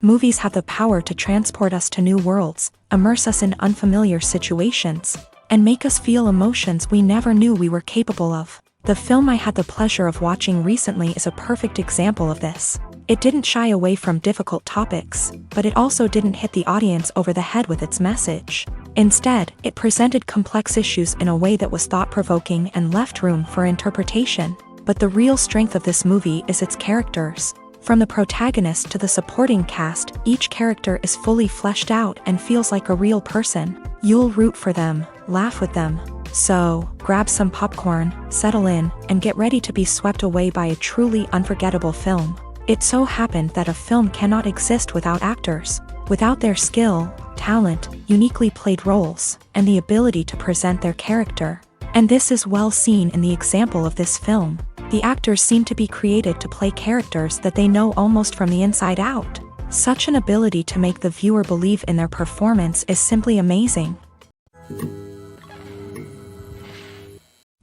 Movies have the power to transport us to new worlds, immerse us in unfamiliar situations, and make us feel emotions we never knew we were capable of. The film I had the pleasure of watching recently is a perfect example of this. It didn't shy away from difficult topics, but it also didn't hit the audience over the head with its message. Instead, it presented complex issues in a way that was thought-provoking and left room for interpretation. But the real strength of this movie is its characters. From the protagonist to the supporting cast, each character is fully fleshed out and feels like a real person. You'll root for them, laugh with them. So, grab some popcorn, settle in, and get ready to be swept away by a truly unforgettable film. It so happened that a film cannot exist without actors. Without their skill, talent, uniquely played roles, and the ability to present their character. And this is well seen in the example of this film. The actors seem to be created to play characters that they know almost from the inside out. Such an ability to make the viewer believe in their performance is simply amazing.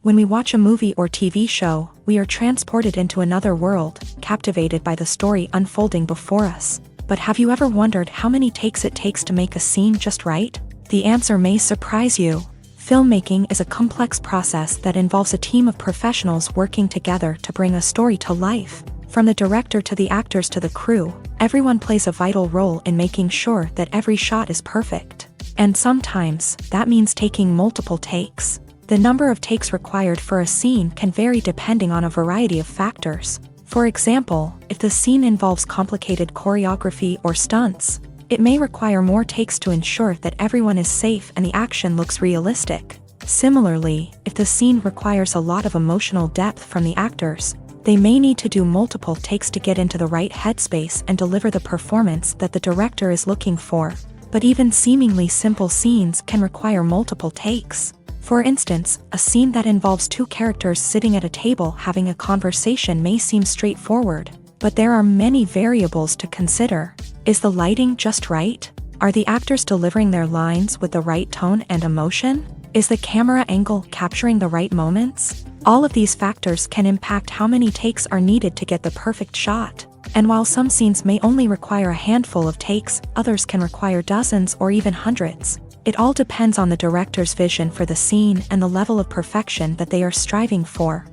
When we watch a movie or TV show, we are transported into another world, captivated by the story unfolding before us. But have you ever wondered how many takes it takes to make a scene just right? The answer may surprise you. Filmmaking is a complex process that involves a team of professionals working together to bring a story to life. From the director to the actors to the crew, everyone plays a vital role in making sure that every shot is perfect. And sometimes, that means taking multiple takes. The number of takes required for a scene can vary depending on a variety of factors. For example, if the scene involves complicated choreography or stunts, it may require more takes to ensure that everyone is safe and the action looks realistic. Similarly, if the scene requires a lot of emotional depth from the actors, they may need to do multiple takes to get into the right headspace and deliver the performance that the director is looking for. But even seemingly simple scenes can require multiple takes. For instance, a scene that involves two characters sitting at a table having a conversation may seem straightforward, but there are many variables to consider. Is the lighting just right? Are the actors delivering their lines with the right tone and emotion? Is the camera angle capturing the right moments? All of these factors can impact how many takes are needed to get the perfect shot. And while some scenes may only require a handful of takes, others can require dozens or even hundreds. It all depends on the director's vision for the scene and the level of perfection that they are striving for.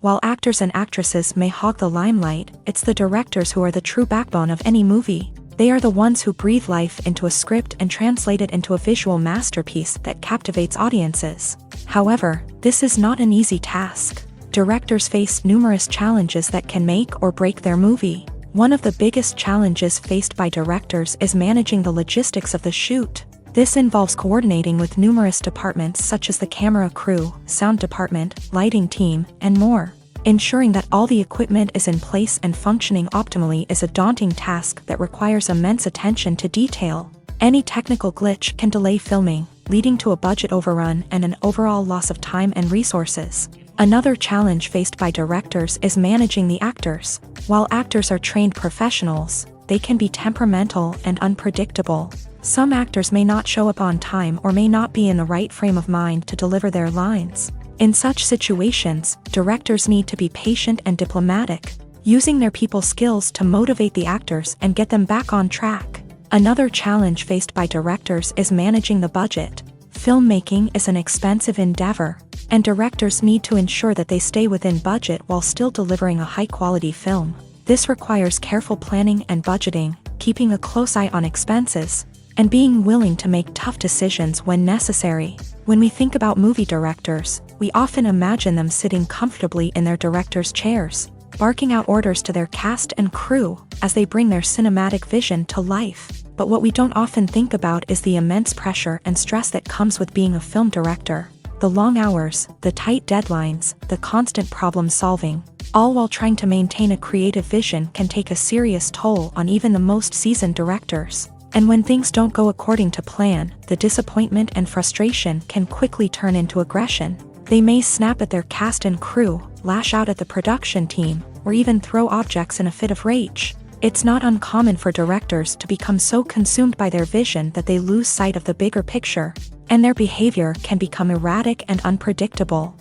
While actors and actresses may hog the limelight, it's the directors who are the true backbone of any movie. They are the ones who breathe life into a script and translate it into a visual masterpiece that captivates audiences. However, this is not an easy task. Directors face numerous challenges that can make or break their movie. One of the biggest challenges faced by directors is managing the logistics of the shoot. This involves coordinating with numerous departments such as the camera crew, sound department, lighting team, and more. Ensuring that all the equipment is in place and functioning optimally is a daunting task that requires immense attention to detail. Any technical glitch can delay filming, leading to a budget overrun and an overall loss of time and resources. Another challenge faced by directors is managing the actors. While actors are trained professionals, they can be temperamental and unpredictable. Some actors may not show up on time or may not be in the right frame of mind to deliver their lines. In such situations, directors need to be patient and diplomatic, using their people skills to motivate the actors and get them back on track. Another challenge faced by directors is managing the budget. Filmmaking is an expensive endeavor, and directors need to ensure that they stay within budget while still delivering a high-quality film. This requires careful planning and budgeting, keeping a close eye on expenses, and being willing to make tough decisions when necessary. When we think about movie directors, we often imagine them sitting comfortably in their director's chairs, barking out orders to their cast and crew as they bring their cinematic vision to life. But what we don't often think about is the immense pressure and stress that comes with being a film director. The long hours, the tight deadlines, the constant problem solving, all while trying to maintain a creative vision can take a serious toll on even the most seasoned directors. And when things don't go according to plan, the disappointment and frustration can quickly turn into aggression. They may snap at their cast and crew, lash out at the production team, or even throw objects in a fit of rage. It's not uncommon for directors to become so consumed by their vision that they lose sight of the bigger picture, and their behavior can become erratic and unpredictable.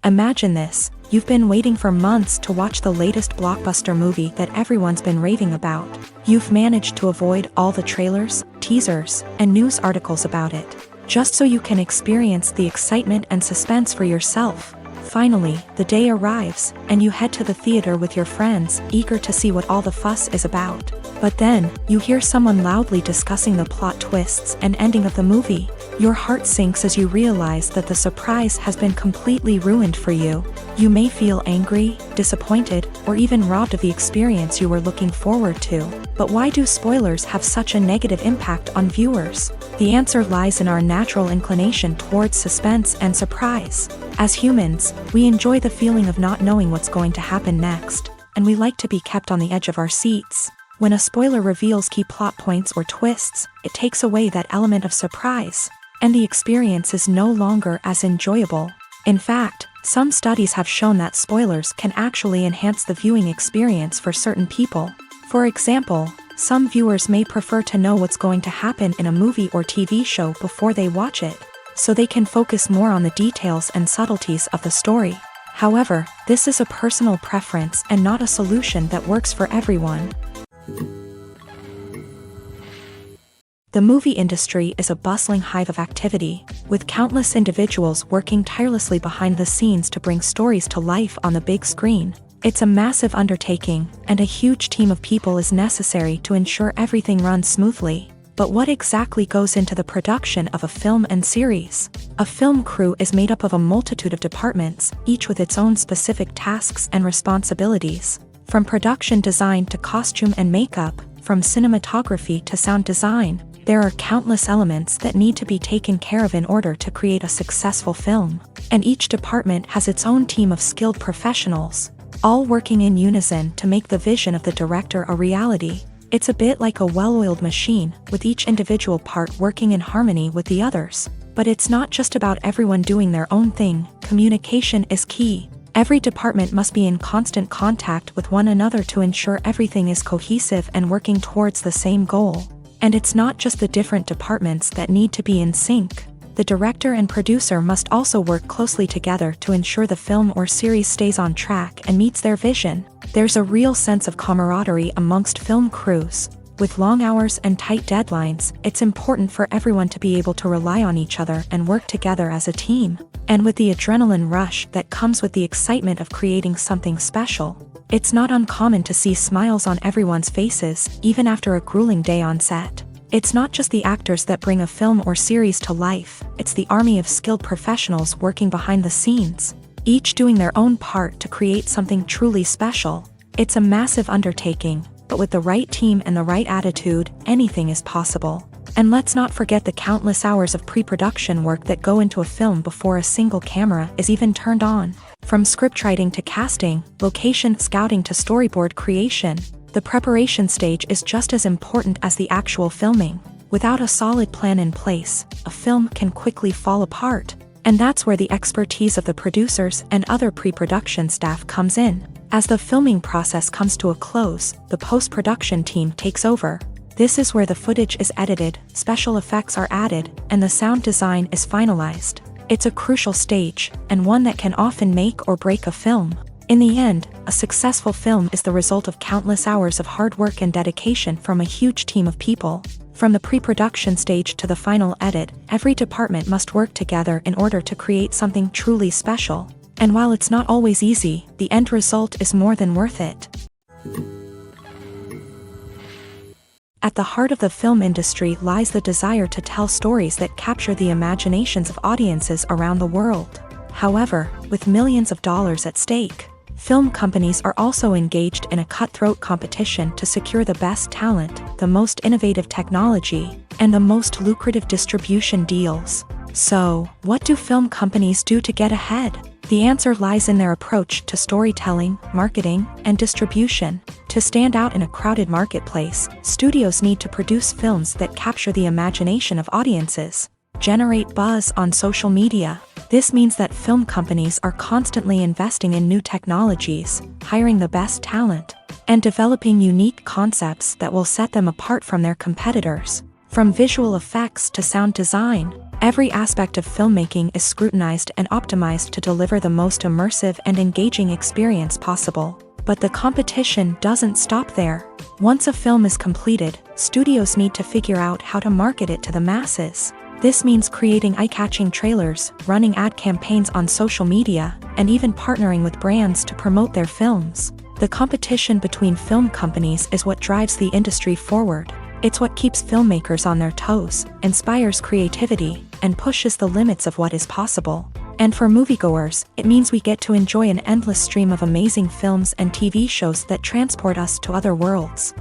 Imagine this: You've been waiting for months to watch the latest blockbuster movie that everyone's been raving about. You've managed to avoid all the trailers, teasers, and news articles about it, just so you can experience the excitement and suspense for yourself. Finally, the day arrives, and you head to the theater with your friends, eager to see what all the fuss is about. But then, you hear someone loudly discussing the plot twists and ending of the movie. Your heart sinks as you realize that the surprise has been completely ruined for you. You may feel angry, disappointed, or even robbed of the experience you were looking forward to. But why do spoilers have such a negative impact on viewers? The answer lies in our natural inclination towards suspense and surprise. As humans, we enjoy the feeling of not knowing what's going to happen next, and we like to be kept on the edge of our seats. When a spoiler reveals key plot points or twists, it takes away that element of surprise, and the experience is no longer as enjoyable. In fact, some studies have shown that spoilers can actually enhance the viewing experience for certain people. For example, some viewers may prefer to know what's going to happen in a movie or TV show before they watch it, so they can focus more on the details and subtleties of the story. However, this is a personal preference and not a solution that works for everyone. The movie industry is a bustling hive of activity, with countless individuals working tirelessly behind the scenes to bring stories to life on the big screen. It's a massive undertaking, and a huge team of people is necessary to ensure everything runs smoothly. But what exactly goes into the production of a film and series? A film crew is made up of a multitude of departments, each with its own specific tasks and responsibilities. From production design to costume and makeup, from cinematography to sound design, there are countless elements that need to be taken care of in order to create a successful film. And each department has its own team of skilled professionals, all working in unison to make the vision of the director a reality. It's a bit like a well-oiled machine, with each individual part working in harmony with the others. But it's not just about everyone doing their own thing. Communication is key. Every department must be in constant contact with one another to ensure everything is cohesive and working towards the same goal. And it's not just the different departments that need to be in sync. The director and producer must also work closely together to ensure the film or series stays on track and meets their vision. There's a real sense of camaraderie amongst film crews. With long hours and tight deadlines, it's important for everyone to be able to rely on each other and work together as a team. And with the adrenaline rush that comes with the excitement of creating something special, it's not uncommon to see smiles on everyone's faces, even after a grueling day on set. It's not just the actors that bring a film or series to life, it's the army of skilled professionals working behind the scenes, each doing their own part to create something truly special. It's a massive undertaking, but with the right team and the right attitude, anything is possible. And let's not forget the countless hours of pre-production work that go into a film before a single camera is even turned on. From scriptwriting to casting, location scouting to storyboard creation, the preparation stage is just as important as the actual filming. Without a solid plan in place, a film can quickly fall apart. And that's where the expertise of the producers and other pre-production staff comes in. As the filming process comes to a close, the post-production team takes over. This is where the footage is edited, special effects are added, and the sound design is finalized. It's a crucial stage, and one that can often make or break a film. In the end, a successful film is the result of countless hours of hard work and dedication from a huge team of people. From the pre-production stage to the final edit, every department must work together in order to create something truly special. And while it's not always easy, the end result is more than worth it. At the heart of the film industry lies the desire to tell stories that capture the imaginations of audiences around the world. However, with millions of dollars at stake, film companies are also engaged in a cutthroat competition to secure the best talent, the most innovative technology, and the most lucrative distribution deals. So, what do film companies do to get ahead? The answer lies in their approach to storytelling, marketing, and distribution. To stand out in a crowded marketplace, studios need to produce films that capture the imagination of audiences, generate buzz on social media. This means that film companies are constantly investing in new technologies, hiring the best talent, and developing unique concepts that will set them apart from their competitors. From visual effects to sound design, Every aspect of filmmaking is scrutinized and optimized to deliver the most immersive and engaging experience possible. But the competition doesn't stop there. Once a film is completed, studios need to figure out how to market it to the masses. This means creating eye-catching trailers, running ad campaigns on social media, and even partnering with brands to promote their films. The competition between film companies is what drives the industry forward. It's what keeps filmmakers on their toes, inspires creativity, and pushes the limits of what is possible. And for moviegoers, it means we get to enjoy an endless stream of amazing films and TV shows that transport us to other worlds.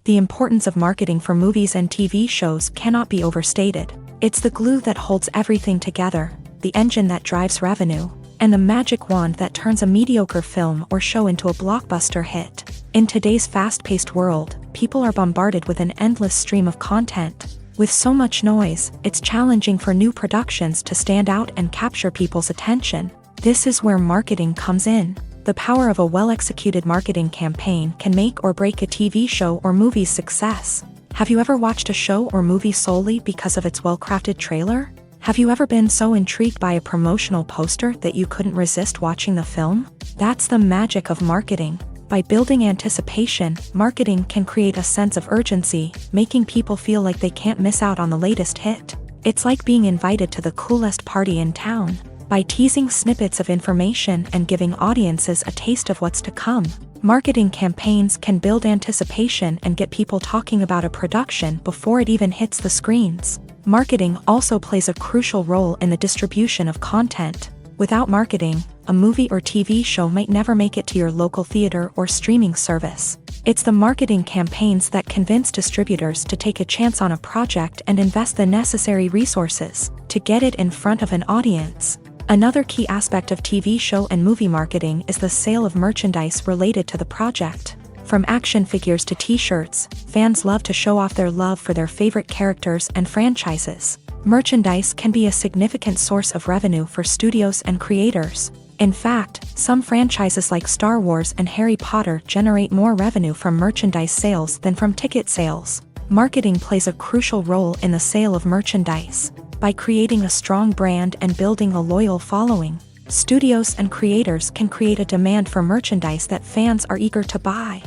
The importance of marketing for movies and TV shows cannot be overstated. It's the glue that holds everything together, the engine that drives revenue, and the magic wand that turns a mediocre film or show into a blockbuster hit. In today's fast-paced world, people are bombarded with an endless stream of content. With so much noise, it's challenging for new productions to stand out and capture people's attention. This is where marketing comes in. The power of a well-executed marketing campaign can make or break a TV show or movie's success. Have you ever watched a show or movie solely because of its well-crafted trailer? Have you ever been so intrigued by a promotional poster that you couldn't resist watching the film? That's the magic of marketing. By building anticipation, marketing can create a sense of urgency, making people feel like they can't miss out on the latest hit. It's like being invited to the coolest party in town. By teasing snippets of information and giving audiences a taste of what's to come, marketing campaigns can build anticipation and get people talking about a production before it even hits the screens. Marketing also plays a crucial role in the distribution of content. Without marketing, a movie or TV show might never make it to your local theater or streaming service. It's the marketing campaigns that convince distributors to take a chance on a project and invest the necessary resources to get it in front of an audience. Another key aspect of TV show and movie marketing is the sale of merchandise related to the project. From action figures to t-shirts, fans love to show off their love for their favorite characters and franchises. Merchandise can be a significant source of revenue for studios and creators. In fact, some franchises like Star Wars and Harry Potter generate more revenue from merchandise sales than from ticket sales. Marketing plays a crucial role in the sale of merchandise. By creating a strong brand and building a loyal following, studios and creators can create a demand for merchandise that fans are eager to buy.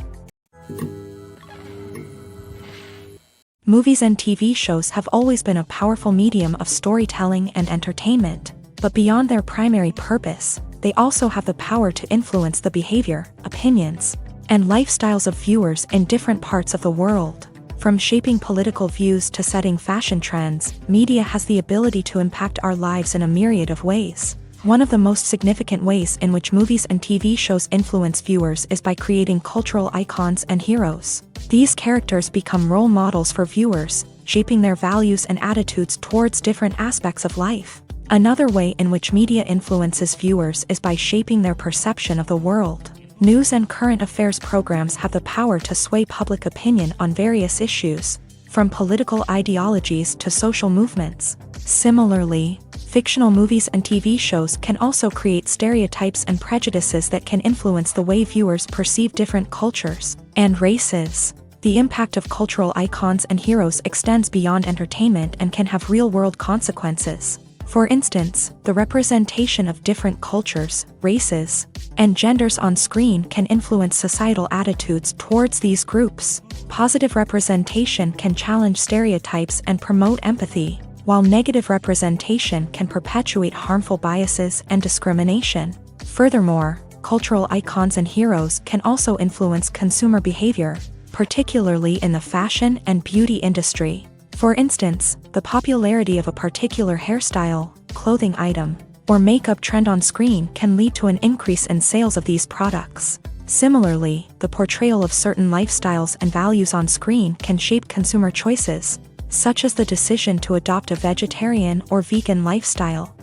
Movies and TV shows have always been a powerful medium of storytelling and entertainment, but beyond their primary purpose, they also have the power to influence the behavior, opinions, and lifestyles of viewers in different parts of the world. From shaping political views to setting fashion trends, media has the ability to impact our lives in a myriad of ways. One of the most significant ways in which movies and TV shows influence viewers is by creating cultural icons and heroes. These characters become role models for viewers, shaping their values and attitudes towards different aspects of life. Another way in which media influences viewers is by shaping their perception of the world. News and current affairs programs have the power to sway public opinion on various issues, from political ideologies to social movements. Similarly, fictional movies and TV shows can also create stereotypes and prejudices that can influence the way viewers perceive different cultures and races. The impact of cultural icons and heroes extends beyond entertainment and can have real-world consequences. For instance, the representation of different cultures, races, and genders on screen can influence societal attitudes towards these groups. Positive representation can challenge stereotypes and promote empathy, while negative representation can perpetuate harmful biases and discrimination. Furthermore, cultural icons and heroes can also influence consumer behavior, particularly in the fashion and beauty industry. For instance, the popularity of a particular hairstyle, clothing item, or makeup trend on screen can lead to an increase in sales of these products. Similarly, the portrayal of certain lifestyles and values on screen can shape consumer choices, such as the decision to adopt a vegetarian or vegan lifestyle.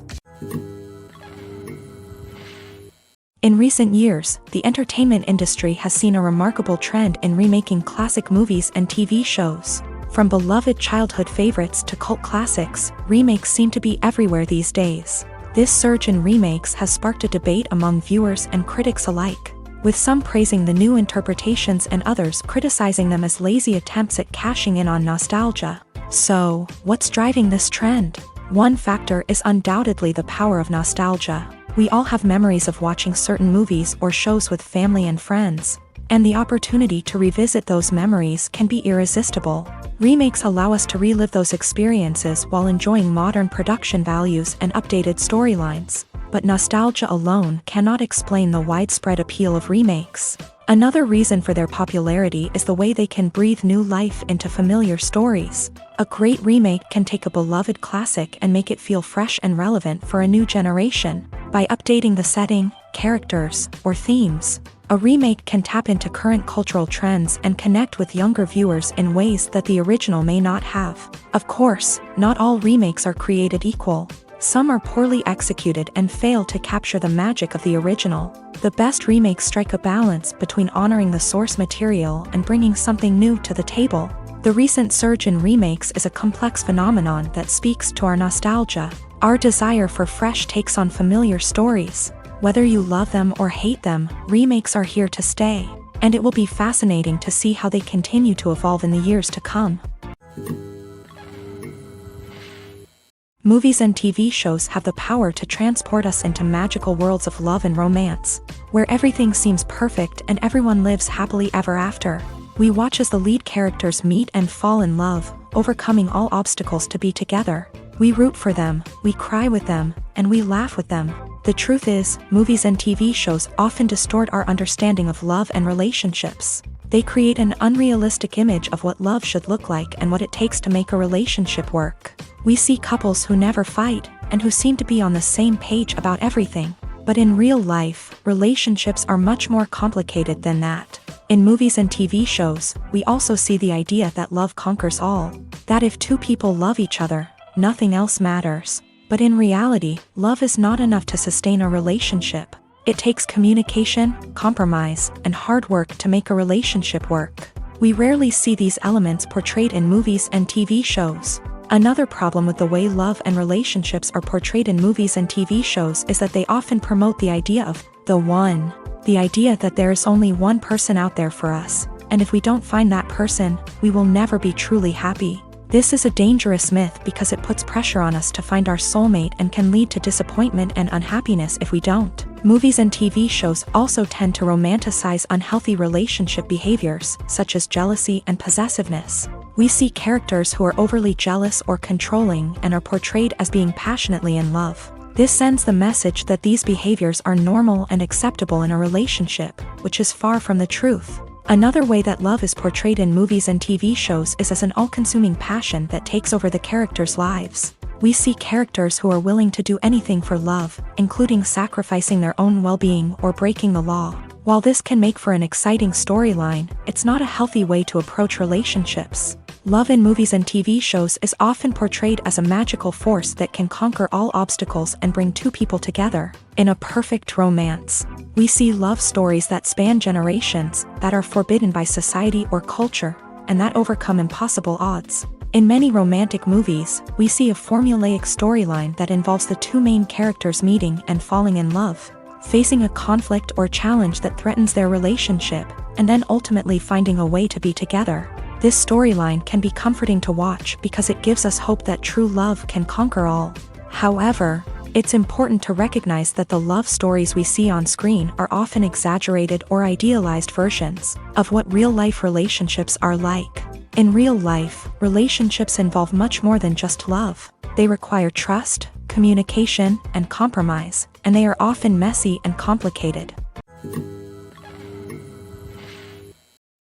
In recent years, the entertainment industry has seen a remarkable trend in remaking classic movies and TV shows. From beloved childhood favorites to cult classics, remakes seem to be everywhere these days. This surge in remakes has sparked a debate among viewers and critics alike, with some praising the new interpretations and others criticizing them as lazy attempts at cashing in on nostalgia. So, what's driving this trend? One factor is undoubtedly the power of nostalgia. We all have memories of watching certain movies or shows with family and friends, and the opportunity to revisit those memories can be irresistible. Remakes allow us to relive those experiences while enjoying modern production values and updated storylines. But nostalgia alone cannot explain the widespread appeal of remakes. Another reason for their popularity is the way they can breathe new life into familiar stories. A great remake can take a beloved classic and make it feel fresh and relevant for a new generation. By updating the setting, characters, or themes, a remake can tap into current cultural trends and connect with younger viewers in ways that the original may not have. Of course, not all remakes are created equal. Some are poorly executed and fail to capture the magic of the original. The best remakes strike a balance between honoring the source material and bringing something new to the table. The recent surge in remakes is a complex phenomenon that speaks to our nostalgia, our desire for fresh takes on familiar stories. Whether you love them or hate them, remakes are here to stay, and it will be fascinating to see how they continue to evolve in the years to come. Movies and TV shows have the power to transport us into magical worlds of love and romance, where everything seems perfect and everyone lives happily ever after. We watch as the lead characters meet and fall in love, overcoming all obstacles to be together. We root for them, we cry with them, and we laugh with them. The truth is, movies and TV shows often distort our understanding of love and relationships. They create an unrealistic image of what love should look like and what it takes to make a relationship work. We see couples who never fight, and who seem to be on the same page about everything. But in real life, relationships are much more complicated than that. In movies and TV shows, we also see the idea that love conquers all. That if two people love each other, nothing else matters. But in reality, love is not enough to sustain a relationship. It takes communication, compromise, and hard work to make a relationship work. We rarely see these elements portrayed in movies and TV shows. Another problem with the way love and relationships are portrayed in movies and TV shows is that they often promote the idea of the one. The idea that there is only one person out there for us, and if we don't find that person, we will never be truly happy. This is a dangerous myth because it puts pressure on us to find our soulmate and can lead to disappointment and unhappiness if we don't. Movies and TV shows also tend to romanticize unhealthy relationship behaviors, such as jealousy and possessiveness. We see characters who are overly jealous or controlling and are portrayed as being passionately in love. This sends the message that these behaviors are normal and acceptable in a relationship, which is far from the truth. Another way that love is portrayed in movies and TV shows is as an all-consuming passion that takes over the characters' lives. We see characters who are willing to do anything for love, including sacrificing their own well-being or breaking the law. While this can make for an exciting storyline, it's not a healthy way to approach relationships. Love in movies and TV shows is often portrayed as a magical force that can conquer all obstacles and bring two people together. In a perfect romance, we see love stories that span generations, that are forbidden by society or culture, and that overcome impossible odds. In many romantic movies, we see a formulaic storyline that involves the two main characters meeting and falling in love, facing a conflict or challenge that threatens their relationship, and then ultimately finding a way to be together. This storyline can be comforting to watch because it gives us hope that true love can conquer all. However, it's important to recognize that the love stories we see on screen are often exaggerated or idealized versions of what real-life relationships are like. In real life, relationships involve much more than just love. They require trust, communication, and compromise, and they are often messy and complicated.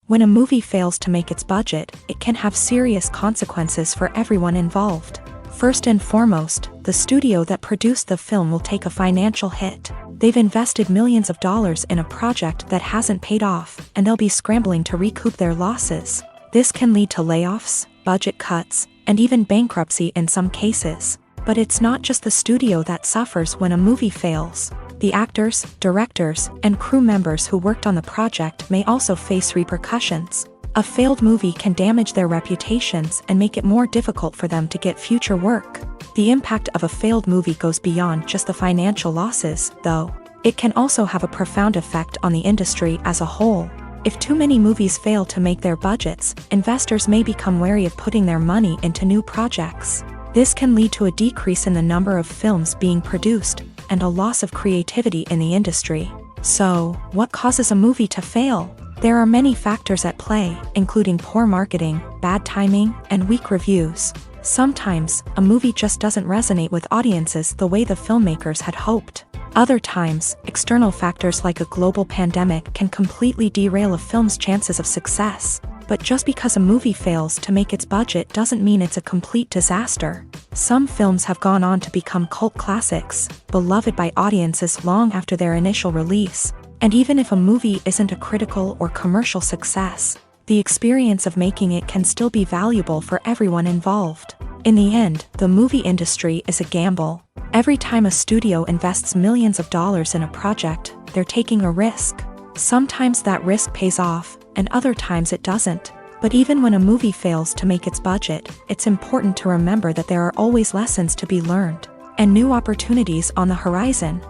When a movie fails to make its budget, it can have serious consequences for everyone involved. First and foremost, the studio that produced the film will take a financial hit. They've invested millions of dollars in a project that hasn't paid off, and they'll be scrambling to recoup their losses. This can lead to layoffs, budget cuts, and even bankruptcy in some cases. But it's not just the studio that suffers when a movie fails. The actors, directors, and crew members who worked on the project may also face repercussions. A failed movie can damage their reputations and make it more difficult for them to get future work. The impact of a failed movie goes beyond just the financial losses, though. It can also have a profound effect on the industry as a whole. If too many movies fail to make their budgets, investors may become wary of putting their money into new projects. This can lead to a decrease in the number of films being produced, and a loss of creativity in the industry. So, what causes a movie to fail? There are many factors at play, including poor marketing, bad timing, and weak reviews. Sometimes, a movie just doesn't resonate with audiences the way the filmmakers had hoped. Other times, external factors like a global pandemic can completely derail a film's chances of success. But just because a movie fails to make its budget doesn't mean it's a complete disaster. Some films have gone on to become cult classics, beloved by audiences long after their initial release. And even if a movie isn't a critical or commercial success, the experience of making it can still be valuable for everyone involved. In the end, the movie industry is a gamble. Every time a studio invests millions of dollars in a project, they're taking a risk. Sometimes that risk pays off, and other times it doesn't. But even when a movie fails to make its budget, it's important to remember that there are always lessons to be learned, and new opportunities on the horizon.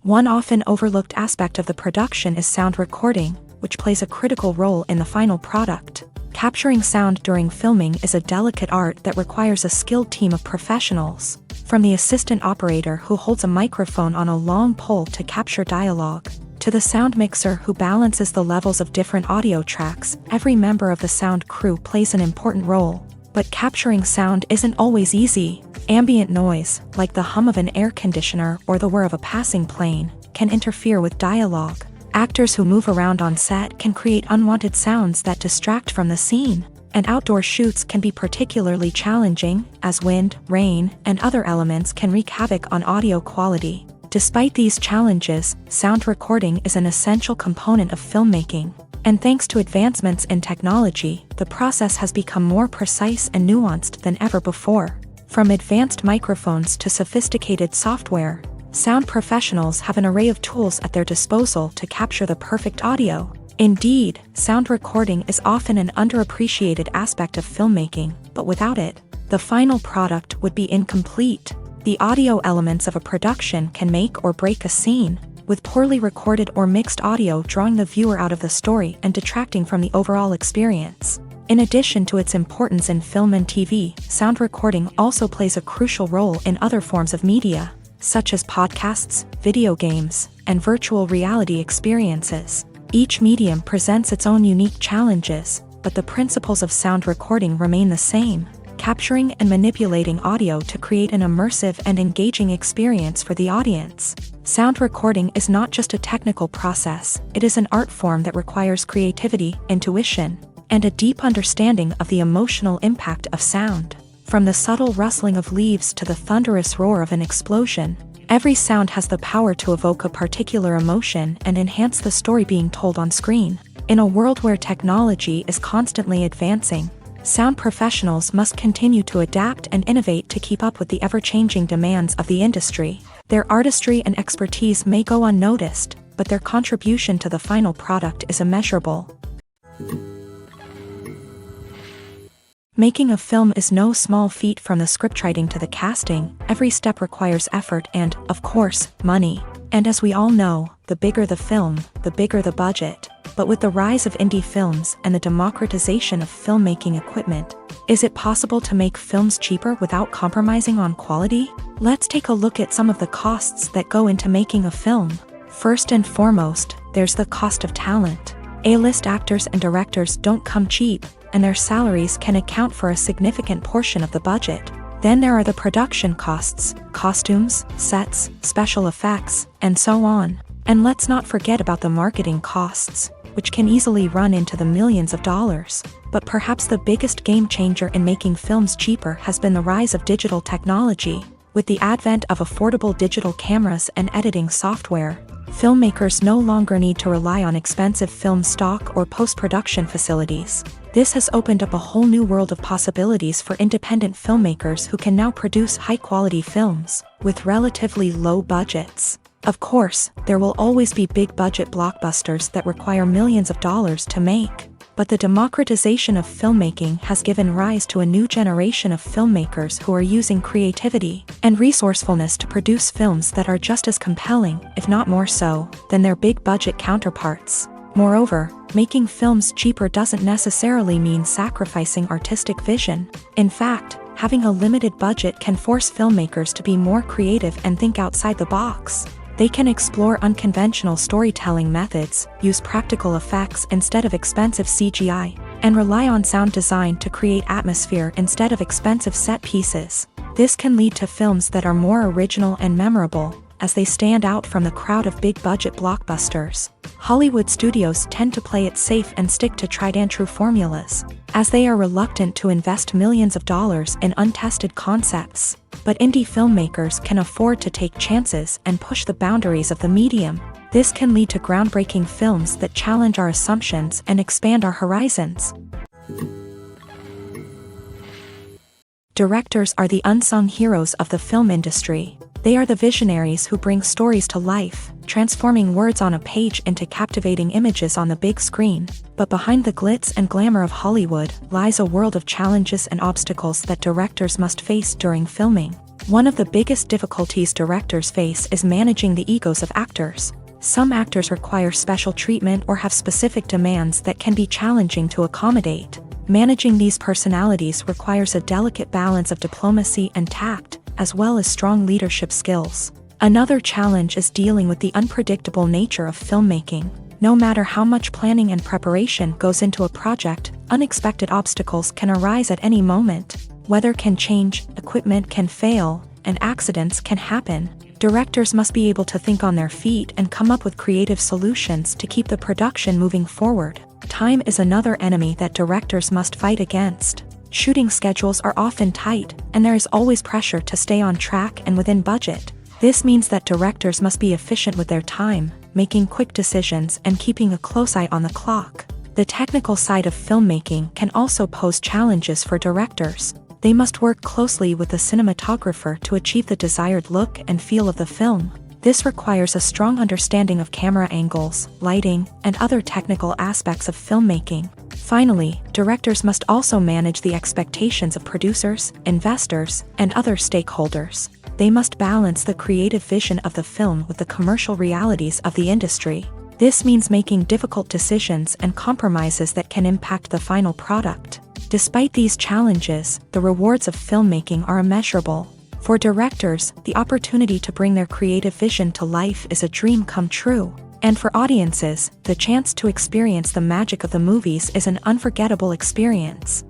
One often overlooked aspect of the production is sound recording, which plays a critical role in the final product. Capturing sound during filming is a delicate art that requires a skilled team of professionals. From the assistant operator who holds a microphone on a long pole to capture dialogue, to the sound mixer who balances the levels of different audio tracks, every member of the sound crew plays an important role. But capturing sound isn't always easy. Ambient noise, like the hum of an air conditioner or the whir of a passing plane, can interfere with dialogue. Actors who move around on set can create unwanted sounds that distract from the scene. And outdoor shoots can be particularly challenging, as wind, rain, and other elements can wreak havoc on audio quality. Despite these challenges, sound recording is an essential component of filmmaking. And thanks to advancements in technology, the process has become more precise and nuanced than ever before. From advanced microphones to sophisticated software, sound professionals have an array of tools at their disposal to capture the perfect audio. Indeed, sound recording is often an underappreciated aspect of filmmaking, but without it, the final product would be incomplete. The audio elements of a production can make or break a scene, with poorly recorded or mixed audio drawing the viewer out of the story and detracting from the overall experience. In addition to its importance in film and TV, sound recording also plays a crucial role in other forms of media, such as podcasts, video games, and virtual reality experiences. Each medium presents its own unique challenges, but the principles of sound recording remain the same, capturing and manipulating audio to create an immersive and engaging experience for the audience. Sound recording is not just a technical process, it is an art form that requires creativity, intuition, and a deep understanding of the emotional impact of sound. From the subtle rustling of leaves to the thunderous roar of an explosion, every sound has the power to evoke a particular emotion and enhance the story being told on screen. In a world where technology is constantly advancing, sound professionals must continue to adapt and innovate to keep up with the ever-changing demands of the industry. Their artistry and expertise may go unnoticed, but their contribution to the final product is immeasurable. Making a film is no small feat. From the scriptwriting to the casting, every step requires effort and, of course, money. And as we all know, the bigger the film, the bigger the budget. But with the rise of indie films and the democratization of filmmaking equipment, is it possible to make films cheaper without compromising on quality? Let's take a look at some of the costs that go into making a film. First and foremost, there's the cost of talent. A-list actors and directors don't come cheap, and their salaries can account for a significant portion of the budget. Then there are the production costs, costumes, sets, special effects, and so on. And let's not forget about the marketing costs, which can easily run into the millions of dollars. But perhaps the biggest game changer in making films cheaper has been the rise of digital technology. With the advent of affordable digital cameras and editing software, filmmakers no longer need to rely on expensive film stock or post-production facilities. This has opened up a whole new world of possibilities for independent filmmakers who can now produce high-quality films with relatively low budgets. Of course, there will always be big-budget blockbusters that require millions of dollars to make. But the democratization of filmmaking has given rise to a new generation of filmmakers who are using creativity and resourcefulness to produce films that are just as compelling, if not more so, than their big-budget counterparts. Moreover, making films cheaper doesn't necessarily mean sacrificing artistic vision. In fact, having a limited budget can force filmmakers to be more creative and think outside the box. They can explore unconventional storytelling methods, use practical effects instead of expensive CGI, and rely on sound design to create atmosphere instead of expensive set pieces. This can lead to films that are more original and memorable, as they stand out from the crowd of big-budget blockbusters. Hollywood studios tend to play it safe and stick to tried-and-true formulas, as they are reluctant to invest millions of dollars in untested concepts. But indie filmmakers can afford to take chances and push the boundaries of the medium. This can lead to groundbreaking films that challenge our assumptions and expand our horizons. Directors are the unsung heroes of the film industry. They are the visionaries who bring stories to life, transforming words on a page into captivating images on the big screen. But behind the glitz and glamour of Hollywood lies a world of challenges and obstacles that directors must face during filming. One of the biggest difficulties directors face is managing the egos of actors. Some actors require special treatment or have specific demands that can be challenging to accommodate. Managing these personalities requires a delicate balance of diplomacy and tact, as well as strong leadership skills. Another challenge is dealing with the unpredictable nature of filmmaking. No matter how much planning and preparation goes into a project, unexpected obstacles can arise at any moment. Weather can change, equipment can fail, and accidents can happen. Directors must be able to think on their feet and come up with creative solutions to keep the production moving forward. Time is another enemy that directors must fight against. Shooting schedules are often tight, and there is always pressure to stay on track and within budget. This means that directors must be efficient with their time, making quick decisions and keeping a close eye on the clock. The technical side of filmmaking can also pose challenges for directors. They must work closely with the cinematographer to achieve the desired look and feel of the film. This requires a strong understanding of camera angles, lighting, and other technical aspects of filmmaking. Finally, directors must also manage the expectations of producers, investors, and other stakeholders. They must balance the creative vision of the film with the commercial realities of the industry. This means making difficult decisions and compromises that can impact the final product. Despite these challenges, the rewards of filmmaking are immeasurable. For directors, the opportunity to bring their creative vision to life is a dream come true. And for audiences, the chance to experience the magic of the movies is an unforgettable experience.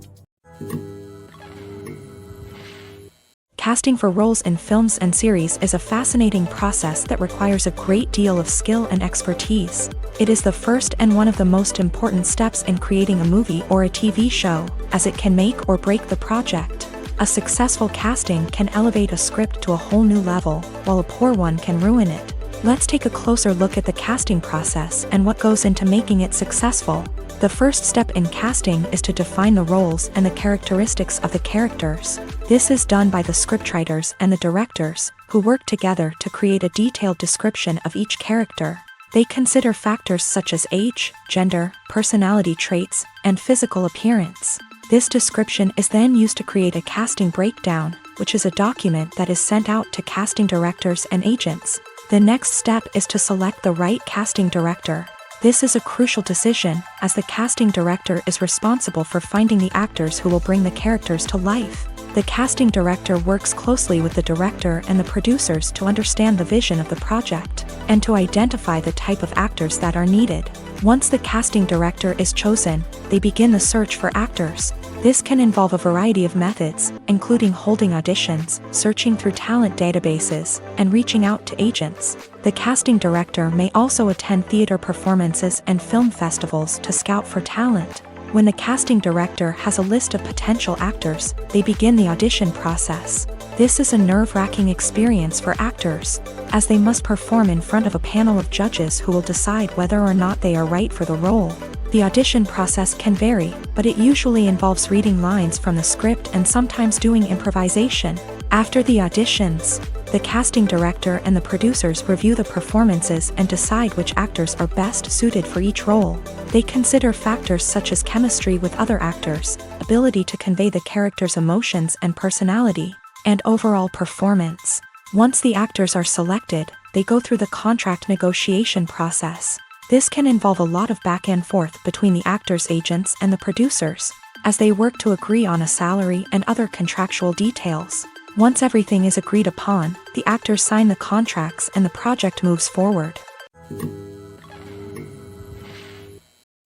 Casting for roles in films and series is a fascinating process that requires a great deal of skill and expertise. It is the first and one of the most important steps in creating a movie or a TV show, as it can make or break the project. A successful casting can elevate a script to a whole new level, while a poor one can ruin it. Let's take a closer look at the casting process and what goes into making it successful. The first step in casting is to define the roles and the characteristics of the characters. This is done by the scriptwriters and the directors, who work together to create a detailed description of each character. They consider factors such as age, gender, personality traits, and physical appearance. This description is then used to create a casting breakdown, which is a document that is sent out to casting directors and agents. The next step is to select the right casting director. This is a crucial decision, as the casting director is responsible for finding the actors who will bring the characters to life. The casting director works closely with the director and the producers to understand the vision of the project, and to identify the type of actors that are needed. Once the casting director is chosen, they begin the search for actors. This can involve a variety of methods, including holding auditions, searching through talent databases, and reaching out to agents. The casting director may also attend theater performances and film festivals to scout for talent. When the casting director has a list of potential actors, they begin the audition process. This is a nerve-wracking experience for actors, as they must perform in front of a panel of judges who will decide whether or not they are right for the role. The audition process can vary, but it usually involves reading lines from the script and sometimes doing improvisation. After the auditions, The casting director and the producers review the performances and decide which actors are best suited for each role. They consider factors such as chemistry with other actors, ability to convey the character's emotions and personality, and overall performance. Once the actors are selected, they go through the contract negotiation process. This can involve a lot of back and forth between the actors' agents and the producers, as they work to agree on a salary and other contractual details. Once everything is agreed upon, the actors sign the contracts and the project moves forward.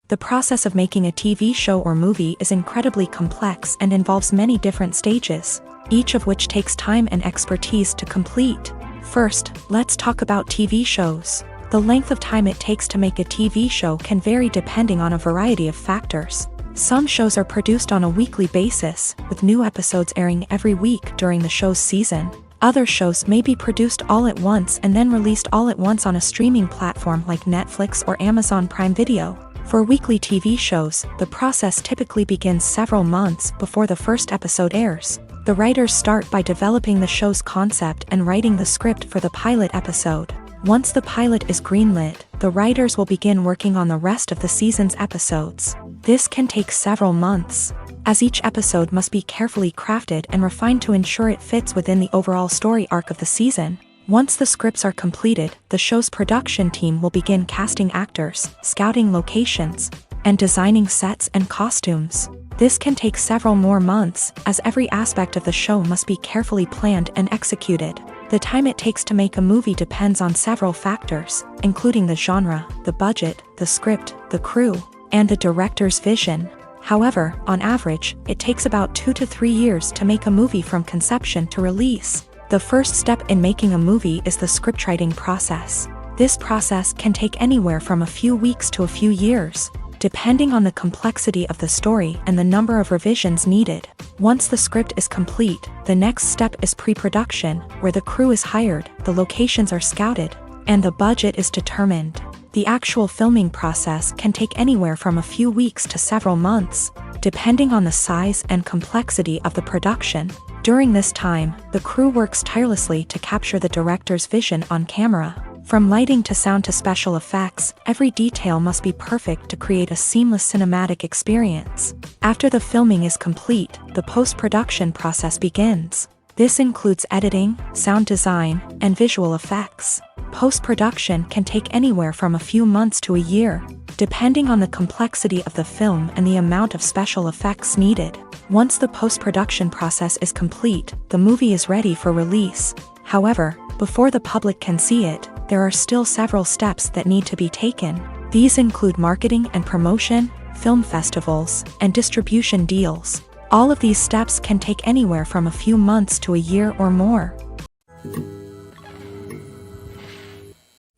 The process of making a TV show or movie is incredibly complex and involves many different stages, each of which takes time and expertise to complete. First, let's talk about TV shows. The length of time it takes to make a TV show can vary depending on a variety of factors. Some shows are produced on a weekly basis, with new episodes airing every week during the show's season. Other shows may be produced all at once and then released all at once on a streaming platform like Netflix or Amazon Prime Video. For weekly TV shows, the process typically begins several months before the first episode airs. The writers start by developing the show's concept and writing the script for the pilot episode. Once the pilot is greenlit, the writers will begin working on the rest of the season's episodes. This can take several months, as each episode must be carefully crafted and refined to ensure it fits within the overall story arc of the season. Once the scripts are completed, the show's production team will begin casting actors, scouting locations, and designing sets and costumes. This can take several more months, as every aspect of the show must be carefully planned and executed. The time it takes to make a movie depends on several factors, including the genre, the budget, the script, the crew, and the director's vision. However, on average, it takes about 2 to 3 years to make a movie from conception to release. The first step in making a movie is the scriptwriting process. This process can take anywhere from a few weeks to a few years, depending on the complexity of the story and the number of revisions needed. Once the script is complete, the next step is pre-production, where the crew is hired, the locations are scouted, and the budget is determined. The actual filming process can take anywhere from a few weeks to several months, depending on the size and complexity of the production. During this time, the crew works tirelessly to capture the director's vision on camera. From lighting to sound to special effects, every detail must be perfect to create a seamless cinematic experience. After the filming is complete, the post-production process begins. This includes editing, sound design, and visual effects. Post-production can take anywhere from a few months to a year, depending on the complexity of the film and the amount of special effects needed. Once the post-production process is complete, the movie is ready for release. However, before the public can see it, there are still several steps that need to be taken. These include marketing and promotion, film festivals, and distribution deals. All of these steps can take anywhere from a few months to a year or more.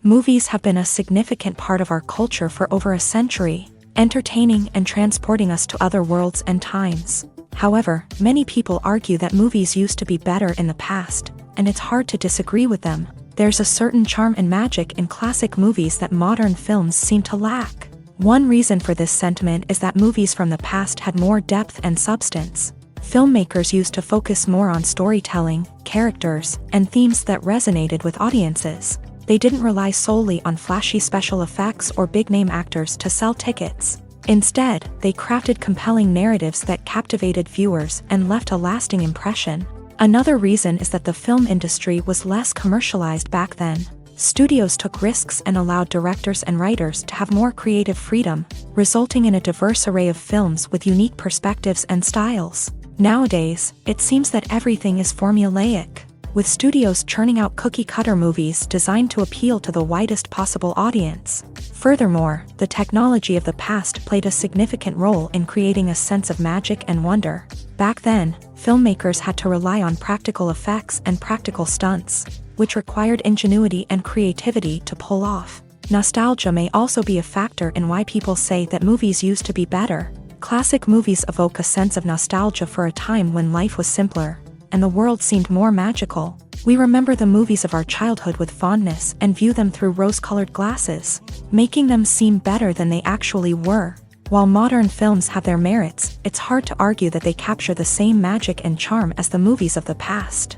Movies have been a significant part of our culture for over a century, entertaining and transporting us to other worlds and times. However, many people argue that movies used to be better in the past, and it's hard to disagree with them. There's a certain charm and magic in classic movies that modern films seem to lack. One reason for this sentiment is that movies from the past had more depth and substance. Filmmakers used to focus more on storytelling, characters, and themes that resonated with audiences. They didn't rely solely on flashy special effects or big-name actors to sell tickets. Instead, they crafted compelling narratives that captivated viewers and left a lasting impression. Another reason is that the film industry was less commercialized back then. Studios took risks and allowed directors and writers to have more creative freedom, resulting in a diverse array of films with unique perspectives and styles. Nowadays, it seems that everything is formulaic, with studios churning out cookie-cutter movies designed to appeal to the widest possible audience. Furthermore, the technology of the past played a significant role in creating a sense of magic and wonder. Back then, filmmakers had to rely on practical effects and practical stunts, which required ingenuity and creativity to pull off. Nostalgia may also be a factor in why people say that movies used to be better. Classic movies evoke a sense of nostalgia for a time when life was simpler, and the world seemed more magical. We remember the movies of our childhood with fondness and view them through rose-colored glasses, making them seem better than they actually were. While modern films have their merits, it's hard to argue that they capture the same magic and charm as the movies of the past.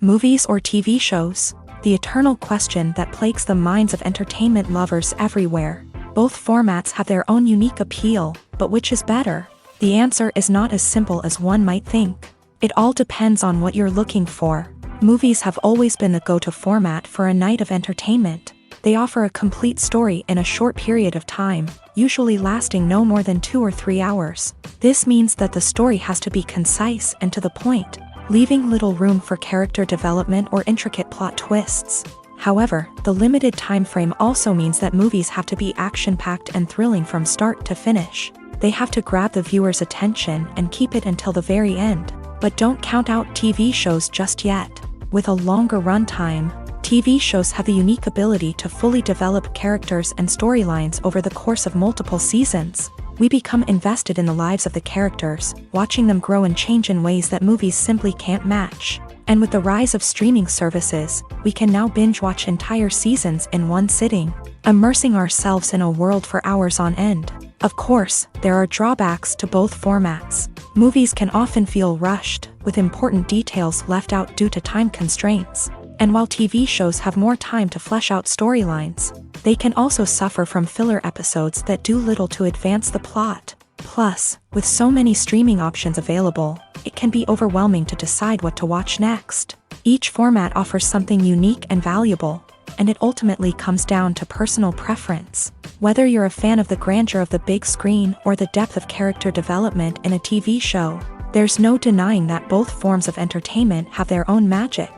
Movies or TV shows? The eternal question that plagues the minds of entertainment lovers everywhere. Both formats have their own unique appeal, but which is better? The answer is not as simple as one might think. It all depends on what you're looking for. Movies have always been the go-to format for a night of entertainment. They offer a complete story in a short period of time, usually lasting no more than 2 or 3 hours. This means that the story has to be concise and to the point, leaving little room for character development or intricate plot twists. However, the limited time frame also means that movies have to be action-packed and thrilling from start to finish. They have to grab the viewer's attention and keep it until the very end. But don't count out TV shows just yet. With a longer runtime, TV shows have the unique ability to fully develop characters and storylines over the course of multiple seasons. We become invested in the lives of the characters, watching them grow and change in ways that movies simply can't match. And with the rise of streaming services, we can now binge-watch entire seasons in one sitting, immersing ourselves in a world for hours on end. Of course, there are drawbacks to both formats. Movies can often feel rushed, with important details left out due to time constraints. And while TV shows have more time to flesh out storylines, they can also suffer from filler episodes that do little to advance the plot. Plus, with so many streaming options available, it can be overwhelming to decide what to watch next. Each format offers something unique and valuable, and it ultimately comes down to personal preference. Whether you're a fan of the grandeur of the big screen or the depth of character development in a TV show, there's no denying that both forms of entertainment have their own magic.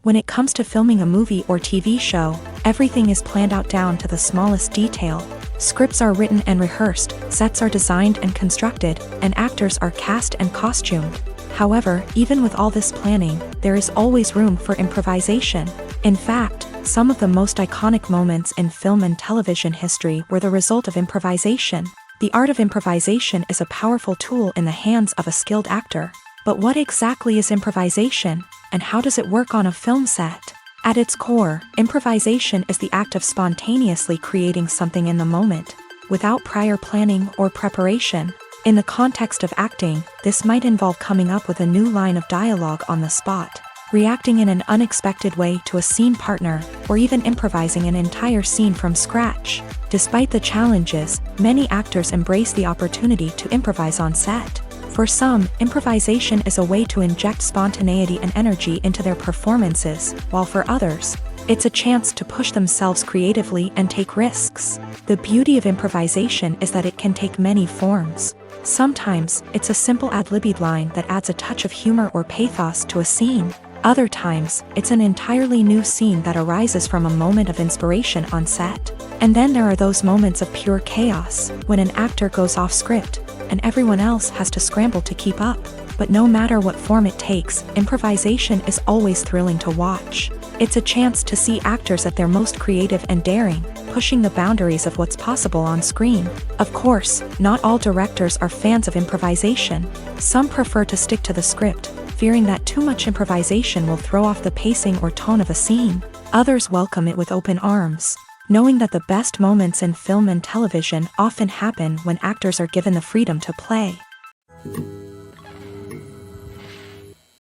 When it comes to filming a movie or TV show, everything is planned out down to the smallest detail. Scripts are written and rehearsed, sets are designed and constructed, and actors are cast and costumed. However, even with all this planning, there is always room for improvisation. In fact, some of the most iconic moments in film and television history were the result of improvisation. The art of improvisation is a powerful tool in the hands of a skilled actor. But what exactly is improvisation, and how does it work on a film set? At its core, improvisation is the act of spontaneously creating something in the moment, without prior planning or preparation. In the context of acting, this might involve coming up with a new line of dialogue on the spot, reacting in an unexpected way to a scene partner, or even improvising an entire scene from scratch. Despite the challenges, many actors embrace the opportunity to improvise on set. For some, improvisation is a way to inject spontaneity and energy into their performances, while for others, it's a chance to push themselves creatively and take risks. The beauty of improvisation is that it can take many forms. Sometimes, it's a simple ad-libbed line that adds a touch of humor or pathos to a scene. Other times, it's an entirely new scene that arises from a moment of inspiration on set. And then there are those moments of pure chaos, when an actor goes off script, and everyone else has to scramble to keep up. But no matter what form it takes, improvisation is always thrilling to watch. It's a chance to see actors at their most creative and daring, pushing the boundaries of what's possible on screen. Of course, not all directors are fans of improvisation. Some prefer to stick to the script, fearing that too much improvisation will throw off the pacing or tone of a scene. Others welcome it with open arms, knowing that the best moments in film and television often happen when actors are given the freedom to play.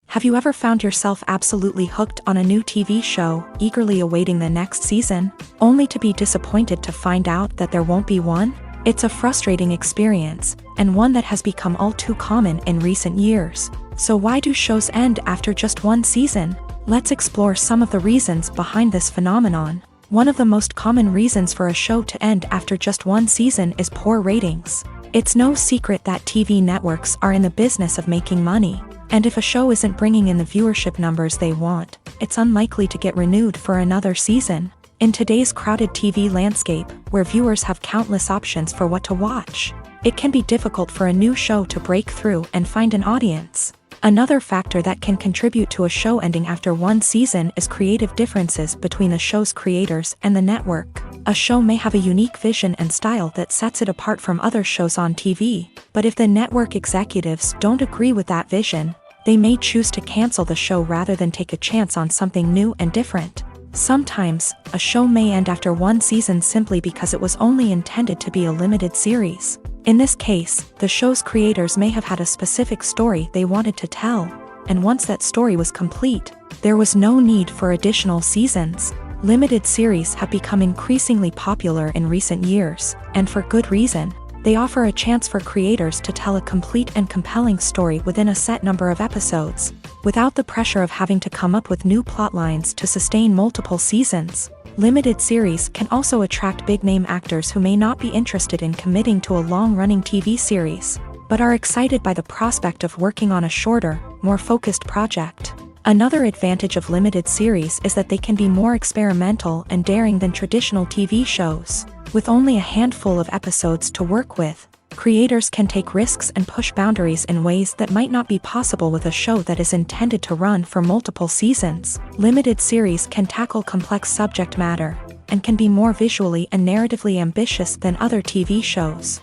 Have you ever found yourself absolutely hooked on a new TV show, eagerly awaiting the next season, only to be disappointed to find out that there won't be one? It's a frustrating experience, and one that has become all too common in recent years. So why do shows end after just one season? Let's explore some of the reasons behind this phenomenon. One of the most common reasons for a show to end after just one season is poor ratings. It's no secret that TV networks are in the business of making money. And if a show isn't bringing in the viewership numbers they want, it's unlikely to get renewed for another season. In today's crowded TV landscape, where viewers have countless options for what to watch, it can be difficult for a new show to break through and find an audience. Another factor that can contribute to a show ending after one season is creative differences between the show's creators and the network. A show may have a unique vision and style that sets it apart from other shows on TV, but if the network executives don't agree with that vision, they may choose to cancel the show rather than take a chance on something new and different. Sometimes, a show may end after one season simply because it was only intended to be a limited series. In this case, the show's creators may have had a specific story they wanted to tell, and once that story was complete, there was no need for additional seasons. Limited series have become increasingly popular in recent years, and for good reason. They offer a chance for creators to tell a complete and compelling story within a set number of episodes, without the pressure of having to come up with new plotlines to sustain multiple seasons. Limited series can also attract big-name actors who may not be interested in committing to a long-running TV series, but are excited by the prospect of working on a shorter, more focused project. Another advantage of limited series is that they can be more experimental and daring than traditional TV shows. With only a handful of episodes to work with, creators can take risks and push boundaries in ways that might not be possible with a show that is intended to run for multiple seasons. Limited series can tackle complex subject matter, and can be more visually and narratively ambitious than other TV shows.